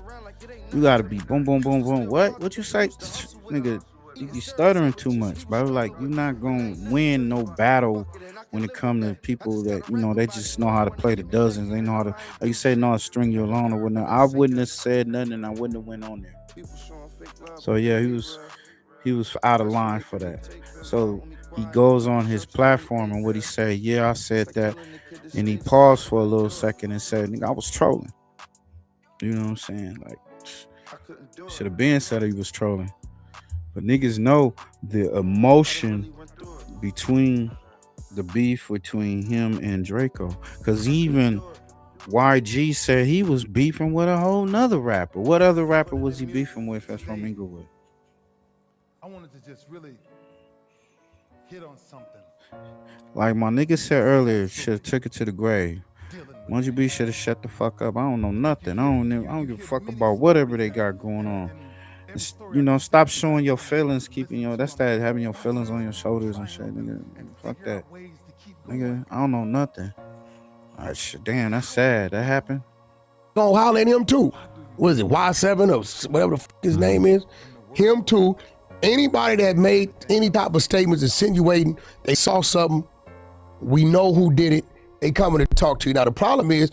You gotta be boom, boom, boom, boom. What you say? Nigga, you stuttering too much, bro. Like you're not gonna win no battle when it comes to people that they just know how to play the dozens. They know how to, like you say, know how to string you along or whatnot. I wouldn't have said nothing, and I wouldn't have went on there. So yeah, he was out of line for that. So he goes on his platform and what he say? Yeah, I said that, and he paused for a little second and said, "Nigga, I was trolling." You know what I'm saying? Like, should have been said he was trolling. But niggas know the emotion between the beef between him and DRAKO. Cause even YG said he was beefing with a whole nother rapper. What other rapper was he beefing with that's from Inglewood? I wanted to just really hit on something. Like my nigga said earlier, should have took it to the grave. Munchie B should have shut the fuck up. I don't know nothing. I don't give a fuck about whatever they got going on. Stop showing your feelings, keeping that's that having your feelings on your shoulders and shit, nigga. Fuck that. Nigga, I don't know nothing. Damn, that's sad. That happened. Gonna holler at him too. What is it, Y7 or whatever the fuck his name is? Him too. Anybody that made any type of statements insinuating they saw something, we know who did it, they coming to talk to you. Now the problem is,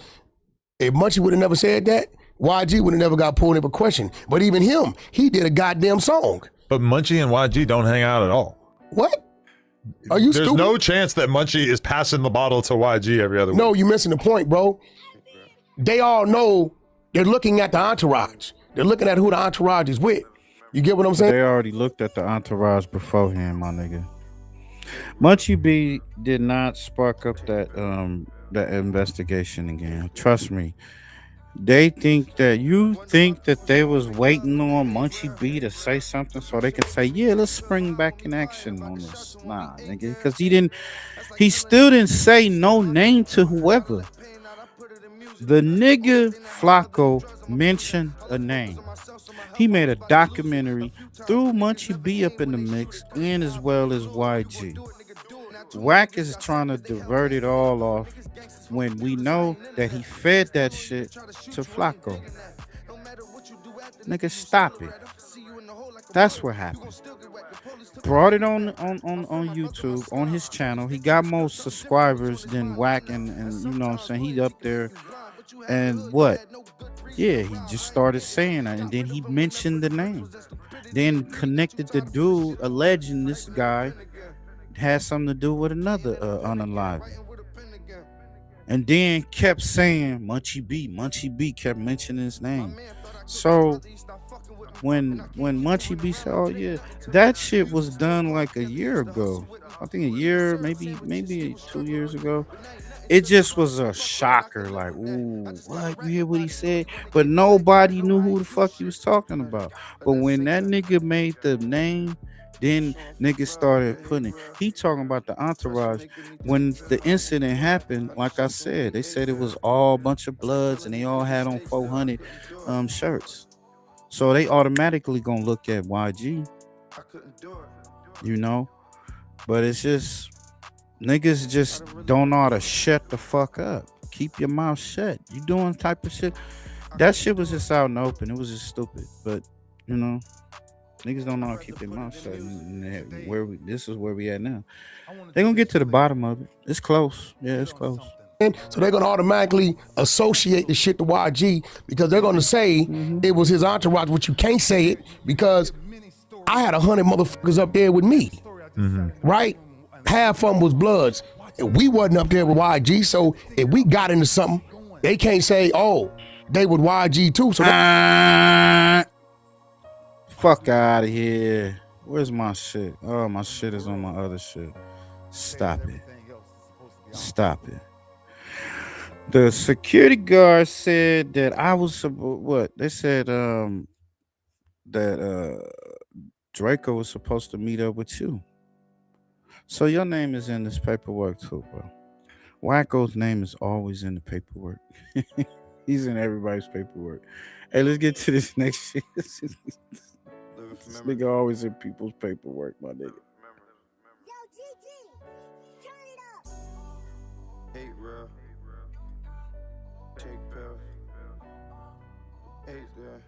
if Munchie would have never said that, YG would have never got pulled in for question. But even him, he did a goddamn song. But Munchie and YG don't hang out at all. What? Are you There's stupid? no chance that Munchie is passing the bottle to YG every other week. No, you're missing the point, bro. They all know they're looking at the entourage. They're looking at who the entourage is with. You get what I'm saying? They already looked at the entourage beforehand, my nigga. Munchie B did not spark up that investigation again. Trust me. You think that they was waiting on Munchie B to say something so they can say, yeah, let's spring back in action on this. Nah, nigga, because he still didn't say no name to whoever. The nigga Flakko mentioned a name. He made a documentary, threw Munchie B up in the mix, and as well as YG. Wack is trying to divert it all off when we know that he fed that shit to Flakko. Nigga, stop it. That's what happened. Brought it on YouTube, on his channel. He got more subscribers than Wack, and you know what I'm saying? He up there. And what? Yeah, he just started saying that, and then he mentioned the name. Then connected the dude alleging this guy had something to do with another unalived. And then kept saying Munchie B kept mentioning his name. So when Munchie B said, oh yeah, that shit was done like a year ago. I think a year, maybe 2 years ago. It just was a shocker, like, ooh, what? You hear what he said? But nobody knew who the fuck he was talking about. But when that nigga made the name, then niggas started putting it. He talking about the entourage. When the incident happened, like I said, they said it was all a bunch of Bloods and they all had on 400 shirts. So they automatically gonna look at YG, But it's just, niggas just don't know how to shut the fuck up. Keep your mouth shut. You doing type of shit. That shit was just out in the open. It was just stupid. But, niggas don't know how to keep their mouth shut. And this is where we at now. They're going to get to the bottom of it. It's close. Yeah, it's close. So they're going to automatically associate the shit to YG because they're going to say it was his entourage, which you can't say it because I had 100 motherfuckers up there with me. Right? Half of them was Bloods. And we wasn't up there with YG. So if we got into something, they can't say, oh, they with YG too. So fuck out of here. Where's my shit? Oh, my shit is on my other shit. Stop it. Stop it. The security guard said that I was what? They said that DRAKO was supposed to meet up with you. So your name is in this paperwork too, bro. Wacko's name is always in the paperwork. He's in everybody's paperwork. Hey, let's get to this next shit. This nigga always in people's paperwork, my nigga. Hey, bro. Take pill. Hey, there.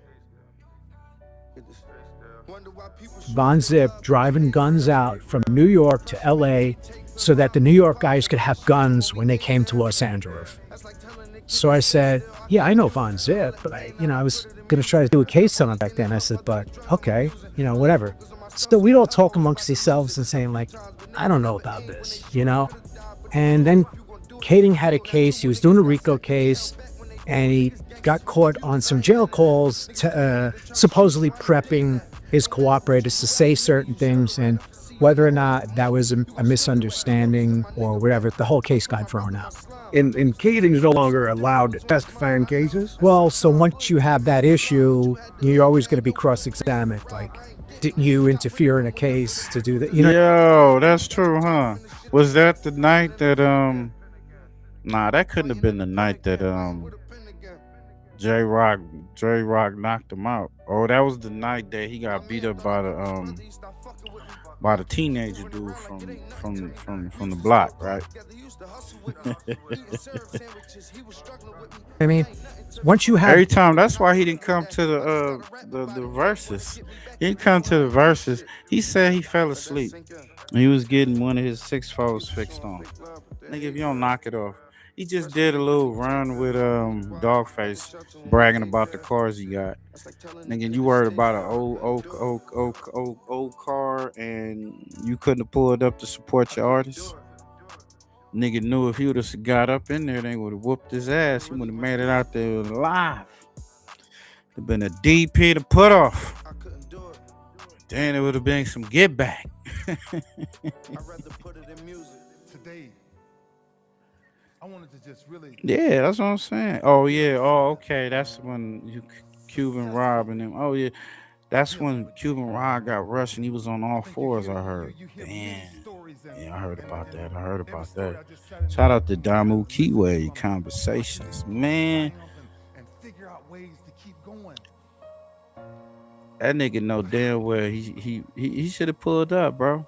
Von Zip driving guns out from New York to LA so that the New York guys could have guns when they came to Los Angeles. So I said, yeah, I know Von Zip, but I was going to try to do a case on him back then. I said, but okay, whatever. So we'd all talk amongst ourselves and saying like, I don't know about this, And then Kading had a case. He was doing a RICO case, and he got caught on some jail calls, supposedly prepping his cooperators to say certain things, and whether or not that was a misunderstanding or whatever, the whole case got thrown out. And Kading's no longer allowed to testify in cases? Well, so once you have that issue, you're always going to be cross-examined. Like, didn't you interfere in a case to do that? Yo, that's true, huh? Was that the night that Nah, that couldn't have been the night that J Rock knocked him out. Oh, that was the night that he got beat up by the teenager dude from the block, right? I mean, once you have every time, that's why he didn't come to the verses. He didn't come to the verses. He said he fell asleep. He was getting one of his 6-4s fixed on. Nigga, if you don't knock it off. He just did a little run with Dogface, bragging about the cars he got. Nigga, you worried about an old car and you couldn't have pulled up to support your artist? Nigga knew if he would have got up in there, they would have whooped his ass. He would have made it out there alive. It'd been a DP to put off. Then it would have been some get back. I wanted to just really. Yeah, that's what I'm saying. Oh yeah. Oh okay. That's when Cuban Rob and them. Oh yeah, that's when Cuban Rob got rushed and he was on all fours. I heard. Damn. Yeah, I heard about that. Shout out to Damu Keyway Conversations, man. That nigga know damn well he should have pulled up, bro.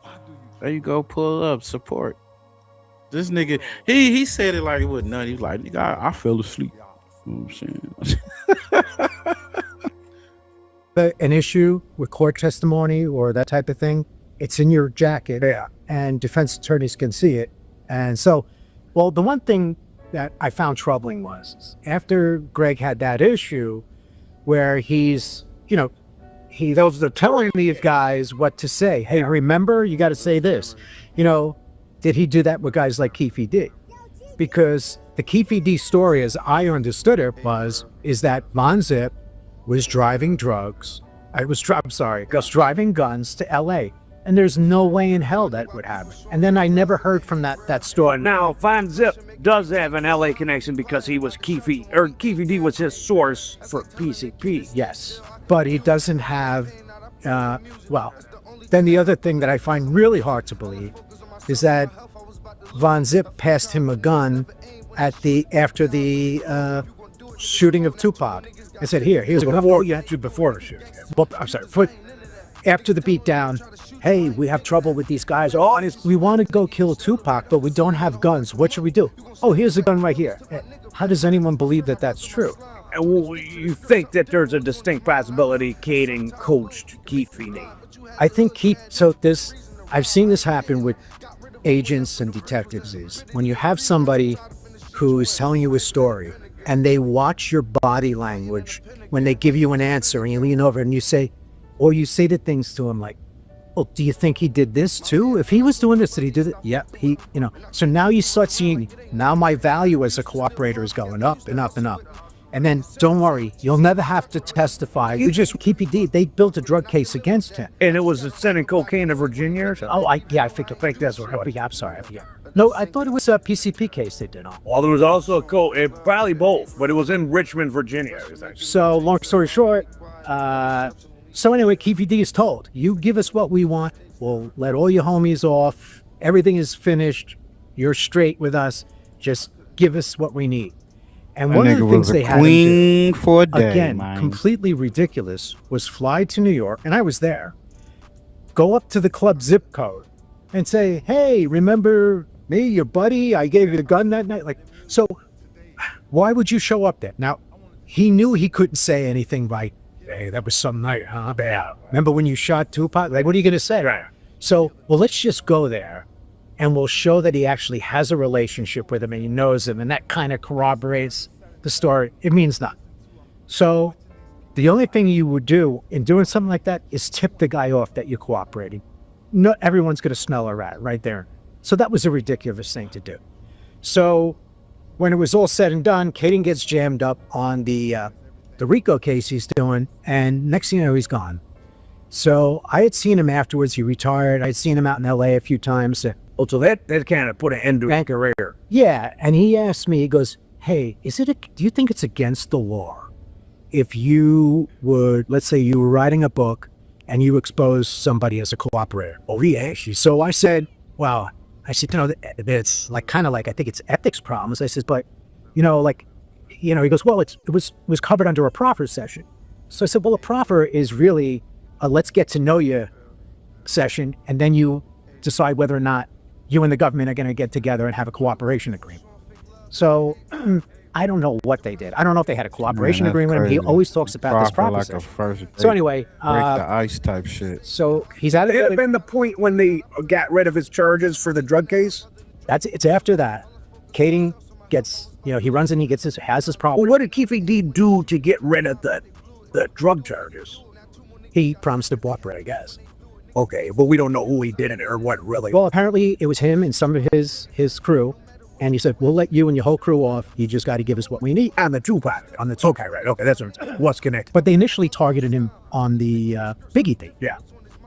There you go, pull up, support. This nigga, he said it like it was nothing. He was like, nigga, I fell asleep. You know what I'm saying? An issue with court testimony or that type of thing, it's in your jacket, and defense attorneys can see it. And so, well, the one thing that I found troubling was after Greg had that issue where those are telling these guys what to say. Hey, remember, you got to say this. Did he do that with guys like Keefe D? Because the Keefe D story, as I understood it, is that Von Zip was driving driving guns to LA. And there's no way in hell that would happen. And then I never heard from that story. Now, Von Zip does have an LA connection because he was Keefe D was his source for PCP. Yes, but he doesn't have, then the other thing that I find really hard to believe is that Von Zip passed him a gun after the shooting of Tupac. I said, here's a gun. Before the shooting. Well, I'm sorry, after the beatdown, hey, we have trouble with these guys. Oh, we want to go kill Tupac, but we don't have guns. What should we do? Oh, here's a gun right here. How does anyone believe that that's true? You think that there's a distinct possibility Kading coached Keefe D? I think I've seen this happen with agents and detectives is when you have somebody who's telling you a story and they watch your body language when they give you an answer and you lean over and you say the things to him like, oh, do you think he did this too? If he was doing this, did he do that? Yep, so now you start seeing, now my value as a cooperator is going up and up and up. And then, don't worry, you'll never have to testify. You just keep it deep. They built a drug case against him. And it was sending cocaine to Virginia or something? Oh, I think that's what. I'm sorry. No, I thought it was a PCP case they did on. Well, there was also probably both, but it was in Richmond, Virginia. So, long story short, so anyway, Keefe D is told, you give us what we want, we'll let all your homies off, everything is finished, you're straight with us, just give us what we need. And one of the things they had him do, for a day, again, man. completely ridiculous, was fly to New York, and I was there, go up to the club zip code and say, hey, remember me, your buddy, I gave you the gun that night? So why would you show up there? Now, he knew he couldn't say anything right Hey, that was some night, huh? Yeah. Remember when you shot Tupac? Like, what are you going to say? Right. So, well, let's just go there and we'll show that he actually has a relationship with him and he knows him, and that kind of corroborates the story. It means nothing. So the only thing you would do in doing something like that is tip the guy off that you're cooperating. Not everyone's going to smell a rat right there. So that was a ridiculous thing to do. So when it was all said and done, Caden gets jammed up on the RICO case he's doing, and next thing you know, he's gone. So I had seen him afterwards. He retired. I'd seen him out in LA a few times. Oh, so that kind of put an end to his career. Yeah, and he asked me, he goes, hey, do you think it's against the law if you would, let's say you were writing a book and you expose somebody as a cooperator? Oh, yeah. So I said, well, it's like kind of like, I think it's ethics problems. I said, but, he goes, well, it was covered under a proffer session. So I said, well, a proffer is really a let's get to know you session, and then you decide whether or not you and the government are going to get together and have a cooperation agreement. So I don't know what they did. I don't know if they had a cooperation agreement. Crazy. He always talks about this proffer like session. A first break, so anyway, break the ice type shit. So he's out of it. Had been the point when they got rid of his charges for the drug case. It's after that. Caden gets, he runs in, has his problem. Well, what did Keefe D do to get rid of the drug charges? He promised to cooperate, I guess. Okay, but we don't know who he did it or what really. Well, apparently it was him and some of his crew. And he said, we'll let you and your whole crew off. You just got to give us what we need. And the Tupac. Okay, right. Okay, that's what's connected. But they initially targeted him on the Biggie thing. Yeah.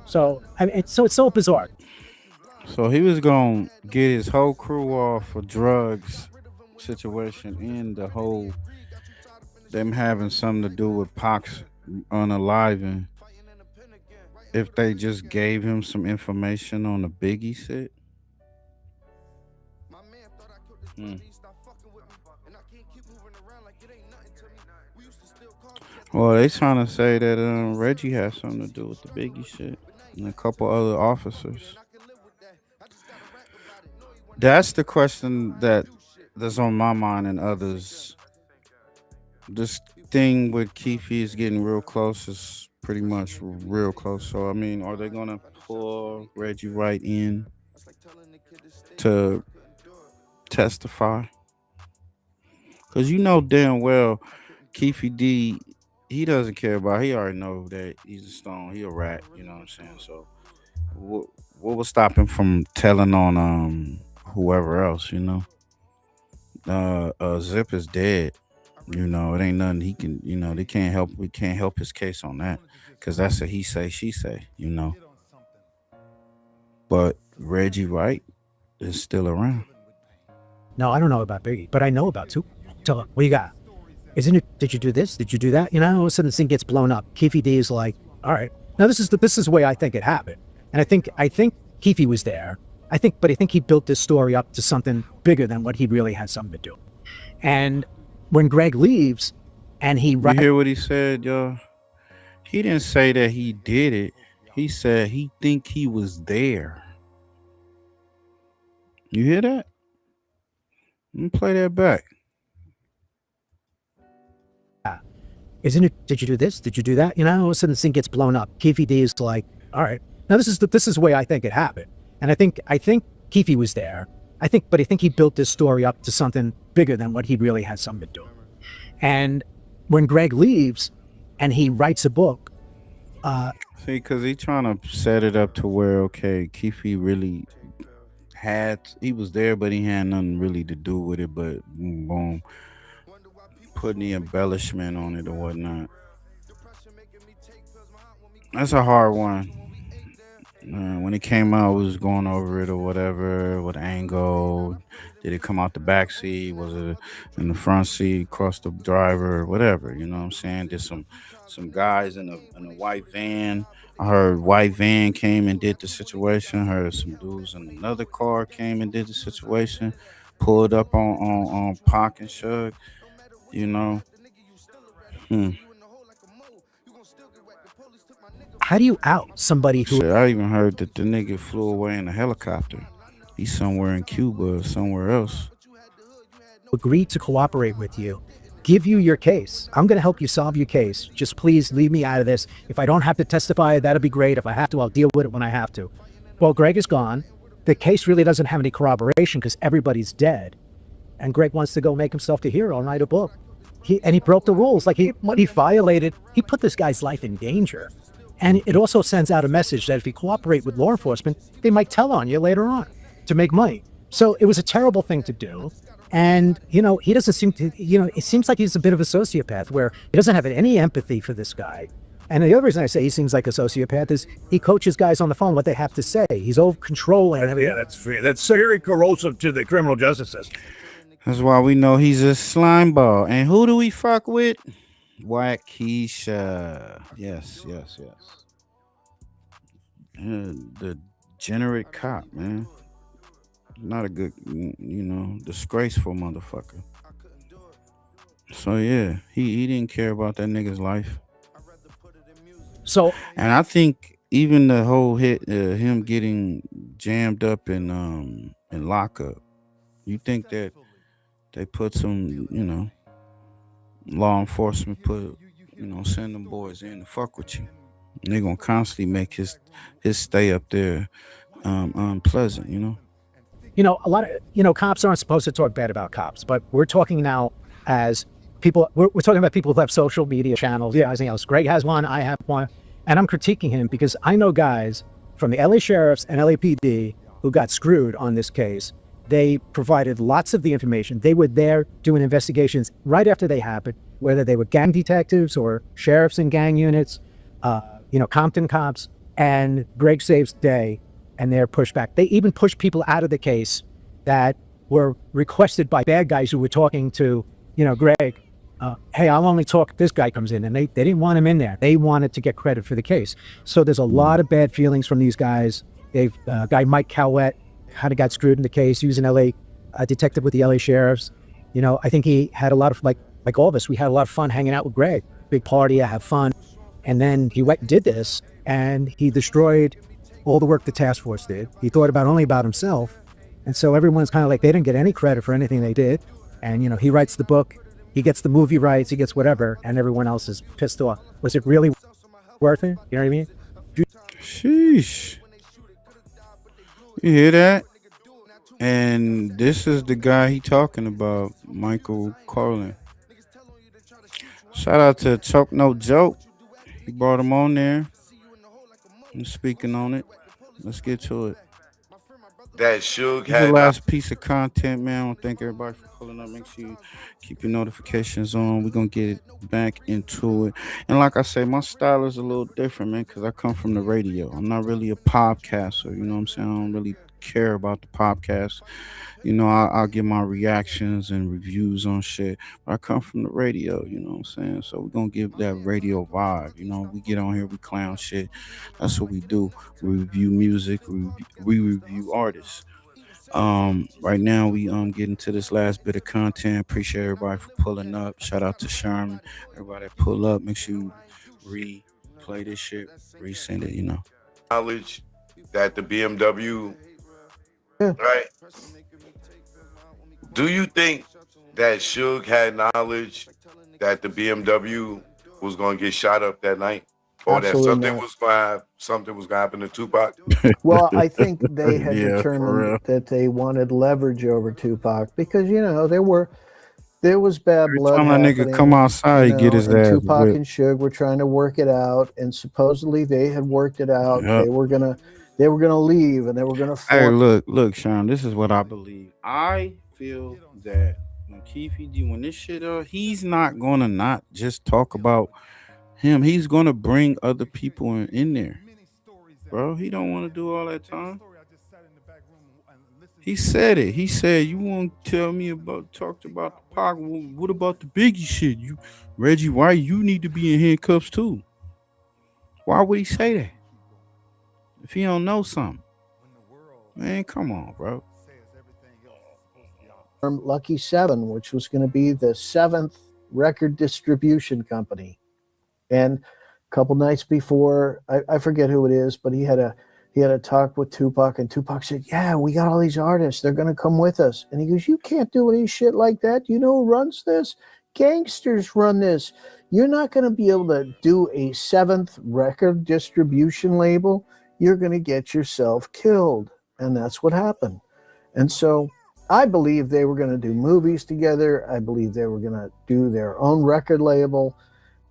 So, it's so bizarre. So he was going to get his whole crew off for drugs situation and the whole, them having something to do with Pac's unaliving. If they just gave him some information on the Biggie shit. Well, they trying to say that Reggie has something to do with the Biggie shit and a couple other officers. That's the question that's on my mind and others. This thing with Keefe is getting real close. It's pretty much real close. So, I mean, are they going to pull Reggie right in to testify? Because damn well Keefe D, he doesn't care about, he already know that he's a stone, he a rat, you know what I'm saying? So what will stop him from telling on whoever else, Zip is dead, it ain't nothing he can, we can't help his case on that, because that's a he say she say, but Reggie Wright is still around. No, I don't know about Biggie, but I know about Tupac. Tell him, what you got? Did you do this? Did you do that? All of a sudden this thing gets blown up. Keefe D is like, all right. Now this is the way I think it happened. And I think Keefe was there. But I think he built this story up to something bigger than what he really had something to do. And when Greg leaves and he You hear what he said, y'all? He didn't say that he did it. He said he think he was there. You hear that? Let me play that back. Did you do this? Did you do that? All of a sudden this thing gets blown up. Keefe D is like, all right. Now this is the way I think it happened. And I think Keefe was there. But I think he built this story up to something bigger than what he really had something to do. And when Greg leaves and he writes a book. See, because he's trying to set it up to where, okay, Keefe really he was there, but he had nothing really to do with it, but boom, putting the embellishment on it or whatnot. That's a hard one. When it came out, we was going over it or whatever. What angle? Did it come out the back seat? Was it in the front seat, across the driver, whatever? You know what I'm saying? Did some guys in a white van. I heard white van came and did the situation. I heard some dudes in another car came and did the situation. Pulled up on Pac and Shug. How do you out somebody who... Shit, I even heard that the nigga flew away in a helicopter. He's somewhere in Cuba or somewhere else. Agreed to cooperate with you, give you your case. I'm going to help you solve your case. Just please leave me out of this. If I don't have to testify, that'll be great. If I have to, I'll deal with it when I have to. Well, Greg is gone. The case really doesn't have any corroboration because everybody's dead. And Greg wants to go make himself the hero and write a book. He broke the rules. Like he put this guy's life in danger. And it also sends out a message that if you cooperate with law enforcement, they might tell on you later on to make money. So it was a terrible thing to do. And, he doesn't seem to, it seems like he's a bit of a sociopath where he doesn't have any empathy for this guy. And the other reason I say he seems like a sociopath is he coaches guys on the phone what they have to say. He's over controlling. Yeah, that's very corrosive to the criminal justice system. That's why we know he's a slime ball. And who do we fuck with? Whack Keisha. Yes. The degenerate cop, man. Not a good, disgraceful motherfucker. So yeah, he didn't care about that nigga's life. So, and I think even the whole him getting jammed up in lockup, you think that they put some, law enforcement send them boys in to fuck with you. And they're gonna constantly make his stay up there unpleasant, a lot of, cops aren't supposed to talk bad about cops, but we're talking now as people, we're talking about people who have social media channels. Yeah, everything else. Greg has one, I have one, and I'm critiquing him because I know guys from the LA sheriffs and LAPD who got screwed on this case. They provided lots of the information. They were there doing investigations right after they happened, whether they were gang detectives or sheriffs in gang units, Compton cops, and Greg saves the day. And they're pushed back. They even pushed people out of the case that were requested by bad guys who were talking to, Greg. Hey, I'll only talk if this guy comes in. And they didn't want him in there. They wanted to get credit for the case. So there's a lot of bad feelings from these guys. Guy Mike Cowett got screwed in the case. He was an LA detective with the LA sheriffs. I think he had a lot of, like all of us, we had a lot of fun hanging out with Greg. Big party, I have fun. And then he went and did this, and he destroyed all the work the task force did. He thought only about himself. And so everyone's kind of like, they didn't get any credit for anything they did. And, he writes the book, he gets the movie rights, he gets whatever, and everyone else is pissed off. Was it really worth it? You know what I mean? Sheesh. You hear that? And this is the guy he talking about, Michael Carlin. Shout out to Choke No Joke. He brought him on there. I'm speaking on it. Let's get to it. That Suge had the last piece of content, man. I want to thank everybody for pulling up. Make sure you keep your notifications on. We're going to get it back into it. And like I say, my style is a little different, man, because I come from the radio. I'm not really a podcaster. You know what I'm saying? I don't really care about the podcast. I'll give my reactions and reviews on shit, but I come from the radio, you know what I'm saying? So we're gonna give that radio vibe. We get on here, we clown shit. That's what we do. We review music, we review artists. Right now we get into this last bit of content. Appreciate everybody for pulling up. Shout out to Sherman, everybody that pull up. Make sure you replay this shit, resend it, Knowledge that the BMW, right? Do you think that Suge had knowledge that the BMW was going to get shot up that night, or Absolutely that something was going to happen to Tupac? Well, I think they had determined that they wanted leverage over Tupac because there was bad blood. Time that nigga come outside, get his ass. Tupac and Suge were trying to work it out, and supposedly they had worked it out. Yep. They were gonna leave, and they were gonna. Hey, look, Sean. This is what I believe. I feel that when Keefe when this shit he's not gonna not just talk about him. He's gonna bring other people in there, bro. He don't want to do all that time. He said it. He said, "You won't tell me talked about the Pac. What about the Biggie shit? You, Reggie White, you need to be in handcuffs too." Why would he say that if he don't know something? Man, come on, bro. Lucky 7, which was going to be the 7th record distribution company, and a couple nights before, I forget who it is, but he had a talk with Tupac, and Tupac said, "Yeah, we got all these artists. They're going to come with us." And he goes, "You can't do any shit like that. You know who runs this? Gangsters run this. You're not going to be able to do a 7th record distribution label. You're going to get yourself killed. And that's what happened. And so I believe they were going to do movies together. I believe they were going to do their own record label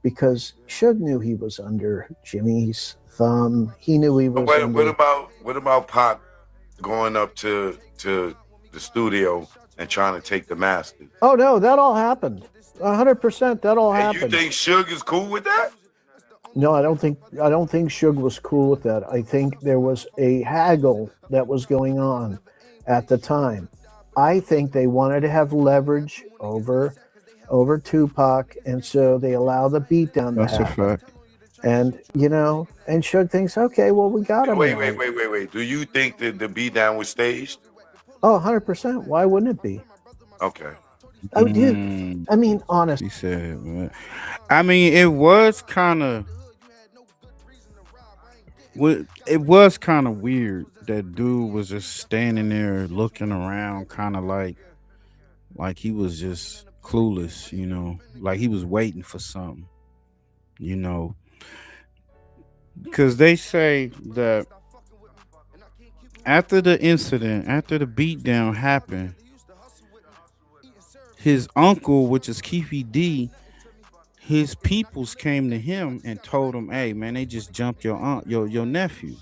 because Suge knew he was under Jimmy's thumb. He knew he was What about Pac going up to the studio and trying to take the masters? Oh, no, that all happened. 100%, that all happened. You think Suge is cool with that? No, I don't think Suge was cool with that. I think there was a haggle that was going on at the time. I think they wanted to have leverage over Tupac, and so they allow the beatdown to happen. That's a fact. And and Suge thinks, okay, well, we got him. Wait. Do you think that the beatdown was staged? Oh, 100%. Why wouldn't it be? Okay. Oh, dude. I mean, honest. He said, man. I mean, it was kind of weird that dude was just standing there looking around, kind of like he was just clueless, like he was waiting for something, because they say that after the incident, after the beatdown happened, his uncle, which is Keefe D, his peoples came to him and told him, "Hey, man, they just jumped your nephew."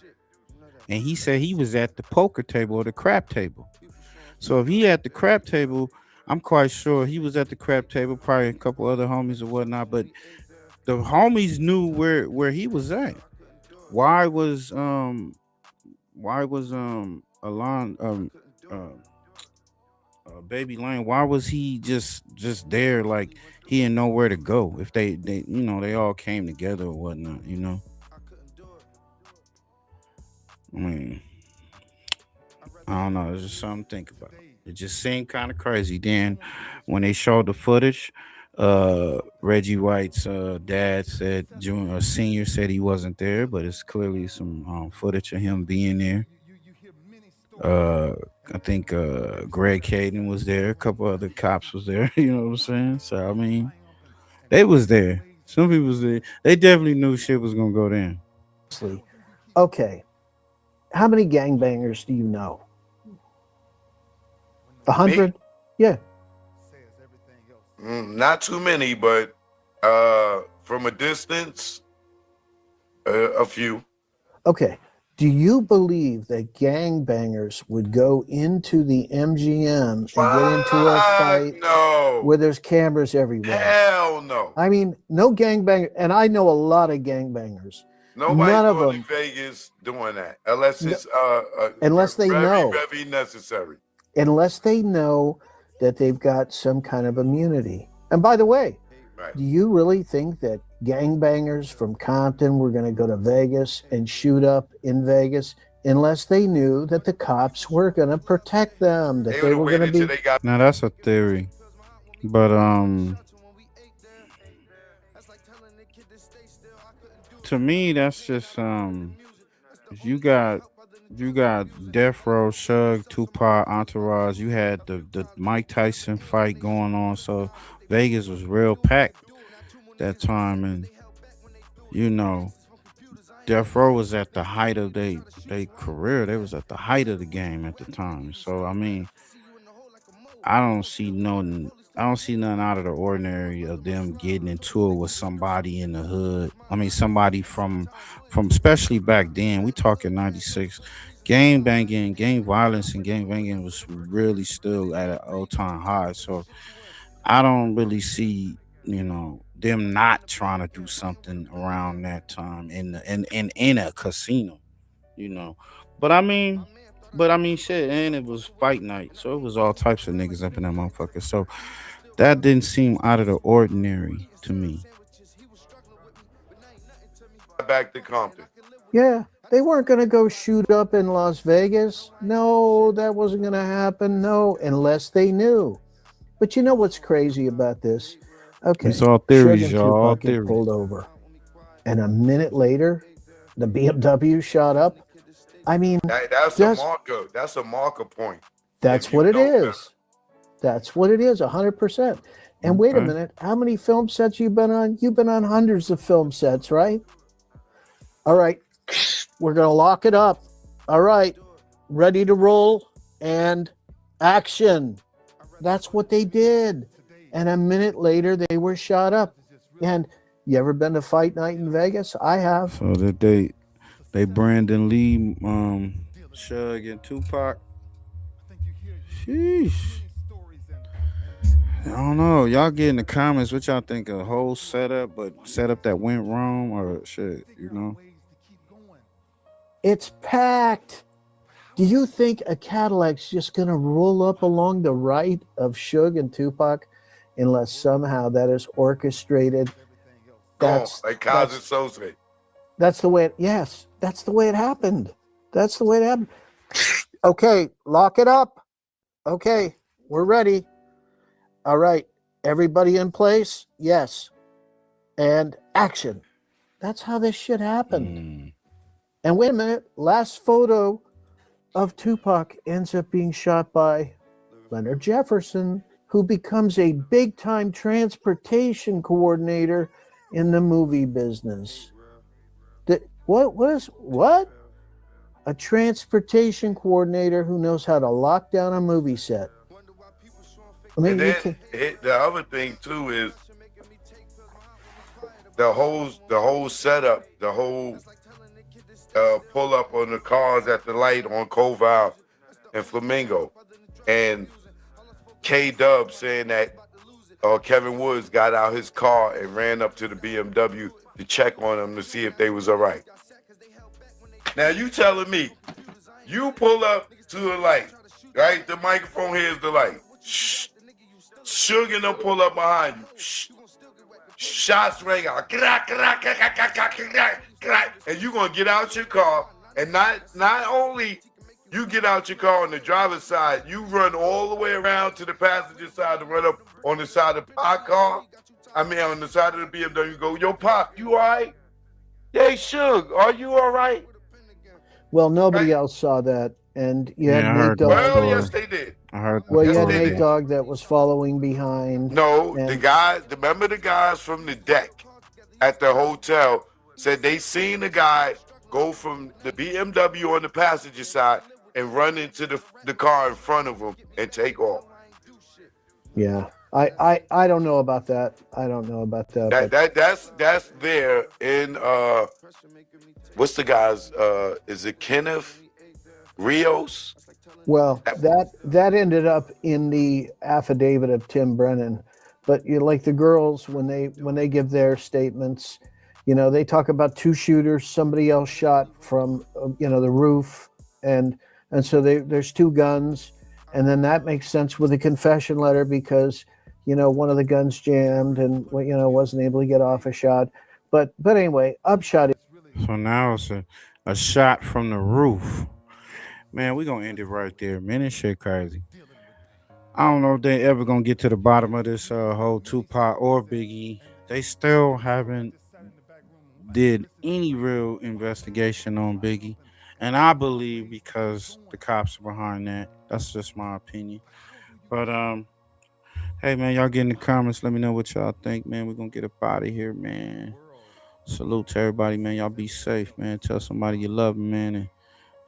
And he said he was at the poker table or the crap table. So if he at the crap table, I'm quite sure he was at the crap table, probably a couple other homies or whatnot. But the homies knew where he was at. Why was Alon Baby Lane, why was he just there, like he didn't know where to go? If they they all came together or whatnot, I mean, I don't know. It's just something to think about. It just seemed kind of crazy. Then when they showed the footage, Reggie White's dad said, senior said he wasn't there, but it's clearly some footage of him being there. I think Greg Caden was there. A couple other cops was there. You know what I'm saying? So I mean, they was there. Some people was there. They definitely knew shit was gonna go down. Okay, how many gangbangers do you know? 100? Yeah. Not too many, but from a distance, a few. Okay. Do you believe that gangbangers would go into the MGM and get into a fight where there's cameras everywhere? Hell no. I mean, no gangbanger, and I know a lot of gangbangers. Nobody's going to Vegas doing that unless it's unless they know very necessary. Unless they know that they've got some kind of immunity. And by the way, do you really think that gangbangers from Compton were going to go to Vegas and shoot up in Vegas unless they knew that the cops were going to protect them, that they were going to be... Now that's a theory, but to me that's just you got Death Row, Suge, Tupac, Entourage. You had the Mike Tyson fight going on, so Vegas was real packed that time, and Death Row was at the height of their career. They was at the height of the game at the time. So I mean, I don't see nothing out of the ordinary of them getting into it with somebody in the hood. I mean, somebody from especially back then. We talking 96. Gang banging, gang violence, and gang banging was really still at an all-time high. So I don't really see, them not trying to do something around that time in a casino, But I mean, shit, and it was fight night, so it was all types of niggas up in that motherfucker. So that didn't seem out of the ordinary to me. Back to Compton. Yeah, they weren't going to go shoot up in Las Vegas. No, that wasn't going to happen. No, unless they knew. But you know what's crazy about this? Okay, it's all theories, Suge and y'all. All Tupac get theories. pulled over, and a minute later, the BMW shot up. I mean, that's a marker. That's a marker point. That's what it is. That's what it is. 100%. And wait a Okay. minute, how many film sets you been on? You've been on hundreds of film sets, right? All right, we're gonna lock it up. All right, ready to roll and action. That's what they did. And a minute later, they were shot up. And you ever been to Fight Night in Vegas? I have. So that they Brandon Lee, Shug and Tupac. Sheesh. I don't know. Y'all get in the comments what y'all think of a whole setup, but setup that went wrong or shit, you know? It's packed. Do you think a Cadillac's just going to roll up along the right of Suge and Tupac unless somehow that is orchestrated? That's like Kaiser Soze. That's the way yes, that's the way it happened. That's the way it happened. Okay, lock it up. Okay, we're ready. All right, everybody in place? Yes. And action. That's how this shit happened. And wait a minute, last photo of Tupac ends up being shot by Leonard Jefferson, who becomes a big-time transportation coordinator in the movie business. What? A transportation coordinator who knows how to lock down a movie set. I mean, and then the other thing too is the whole setup, the whole pull up on the cars at the light on Koval and Flamingo, and K-Dub saying that Kevin Woods got out his car and ran up to the BMW to check on them to see if they was all right. Now you telling me, you pull up to the light, right? The microphone here is the light. Shh. Sugar and them pull up behind you. Shh. Shots ring out. And you gonna get out your car, and not only you get out your car on the driver's side, you run all the way around to the passenger side to run up on the side of the Pop car. I mean, on the side of the BMW, you go, yo, Pop, you all right? Hey, Suge, are you all right? Well, nobody else saw that. And you had I Nate heard Dogg. that. Yes, they did. I heard that. Well, you had they Nate did. Dogg that was following behind. No, and the guys, remember the guys from the deck at the hotel said they seen the guy go from the BMW on the passenger side and run into the car in front of him and take off. Yeah, I don't know about that. I don't know about that. That's there in what's the guy's is it Kenneth Rios? Well, that ended up in the affidavit of Tim Brennan, but you like the girls when they give their statements, you know, they talk about two shooters, somebody else shot from the roof, and so there's two guns, and then that makes sense with the confession letter because one of the guns jammed and wasn't able to get off a shot, but anyway, upshot. So now it's a shot from the roof. Man, we're gonna end it right there, man. This shit crazy. I don't know if they ever gonna get to the bottom of this whole Tupac or Biggie. They still haven't did any real investigation on Biggie. And I believe because the cops are behind that. That's just my opinion. But hey man, y'all get in the comments. Let me know what y'all think, man. We're gonna get up out of here, man. Salute to everybody, man. Y'all be safe, man. Tell somebody you love them, man,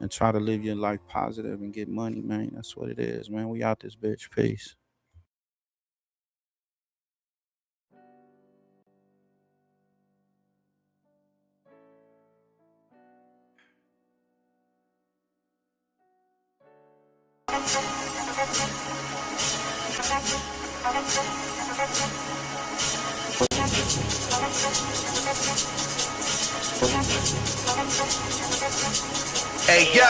and try to live your life positive and get money, man. That's what it is, man. We out this bitch. Peace. Hey yo,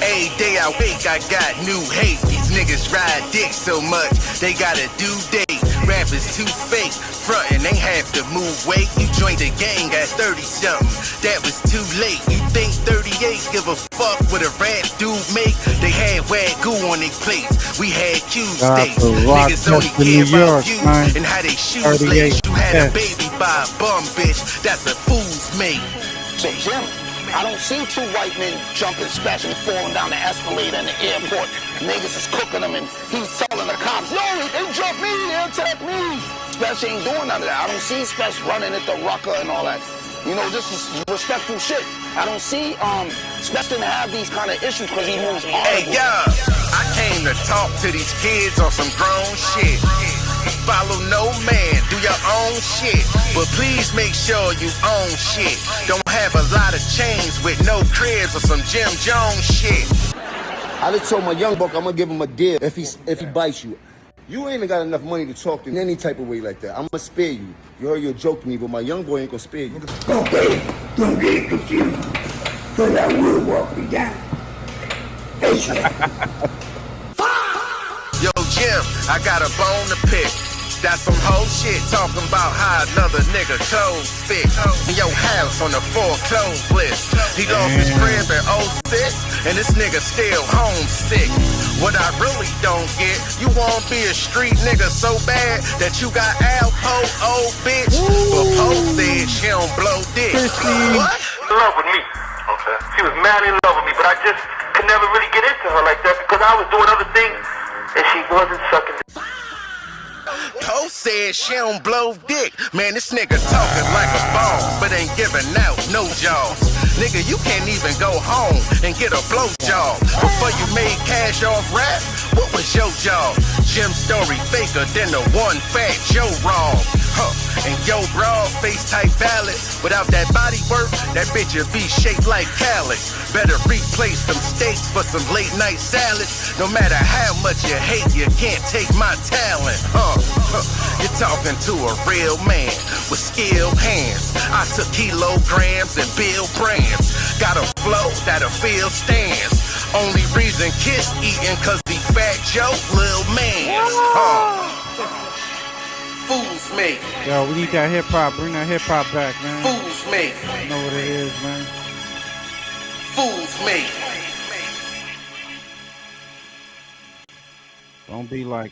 every day I wake I got new hate. These niggas ride dick so much, they got a due date. Rappers too fake, frontin' ain't have to move weight. You joined the gang at 30-something, that was too late. You think 38 give a fuck what a rap dude make? They had wagyu on their plates, we had Q states. Niggas only care about you and how they shoes lace. You had a baby by a bum bitch, that's a fool's mate. I don't see two white men jumping special and falling down the escalator in the airport. Niggas is cooking them and he's telling the cops, no, they jumped me, they attacked me. Special ain't doing none of that. I don't see Special running at the rucker and all that. You know, this is respectful shit. I don't see Special to have these kind of issues because he moves on. Hey, yo, I came to talk to these kids on some grown shit. Follow no man, do your own shit. But please make sure you own shit. Don't have a lot of chains with no cribs or some Jim Jones shit. I just told my young buck I'm gonna give him a deal if he bites you. You ain't got enough money to talk to in any type of way like that. I'm gonna spare you. You heard your joke to me, but my young boy ain't gonna spare you. Okay, don't get confused, because I will walk me down. Yo, Jim, I got a bone to pick. That's some whole shit talking about how another nigga clothes fit. In your house on the foreclosed list. He lost his crib in 06, and this nigga still homesick. What I really don't get, you wanna be a street nigga so bad that you got Alpo, old bitch. But Poe said she don't blow dick. What? In love with me. Okay. She was madly in love with me, but I just could never really get into her like that because I was doing other things and she wasn't sucking. Poe said she don't blow dick. Man, this nigga talking like a boss, but ain't giving out no jobs. Nigga, you can't even go home and get a blow job. Before you made cash off rap, what was your job? Jim Story faker than the one fat Joe Rob. And yo broad face type valid. Without that body work, that bitch would be shaped like Khaled. Better replace some steaks for some late night salads. No matter how much you hate, you can't take my talent. You're talking to a real man with skilled hands. I took kilograms and build brands. Got a flow that'll fill stands. Only reason Kiss eating cause he fat Joe, lil' man. Fools me. Yo, we need that hip hop. Bring that hip hop back, man. Fools me. You know what it is, man. Fools me. Don't be like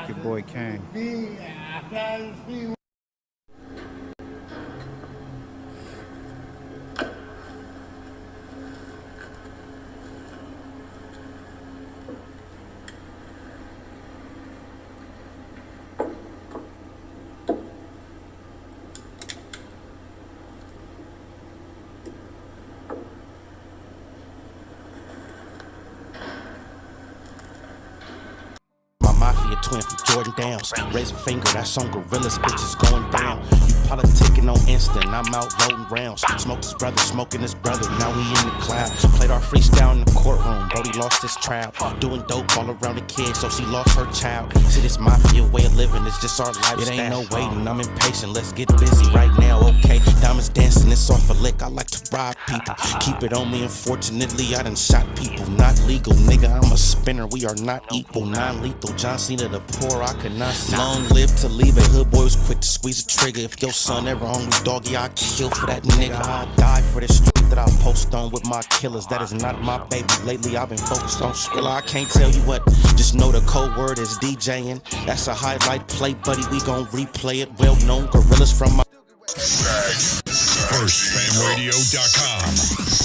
your boy Kane. Mafia twin from Jordan Downs. Raise a finger, that's on Gorillas, bitches going down. You politicking on instant, I'm out loading rounds. Smoked his brother, smoking his brother, now we in the clouds. Played our freestyle in the courtroom, Brody lost his trial. Doing dope all around the kid, so she lost her child. See, this mafia way of living, it's just our lifestyle. It ain't no waiting, I'm impatient, let's get busy right now, okay? Diamonds dancing, it's off a lick, I like to rob people. Keep it on me, unfortunately, I done shot people. Not legal, nigga, I'm a spinner, we are not equal. Non-lethal, John Cena the poor, I could not see. Long live to leave it, hood boy was quick to squeeze a trigger. If your son ever hungry, doggy, I'll kill for that nigga. I'll die for this street that I'll post on with my killers. That is not my baby. Lately I've been focused on Skrilla. I can't tell you what, just know the code word is DJing. That's a highlight play, buddy, we gon' replay it. Well known gorillas from my FirstFamRadio.com.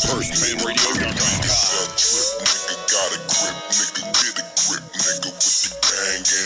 FirstFamRadio.com.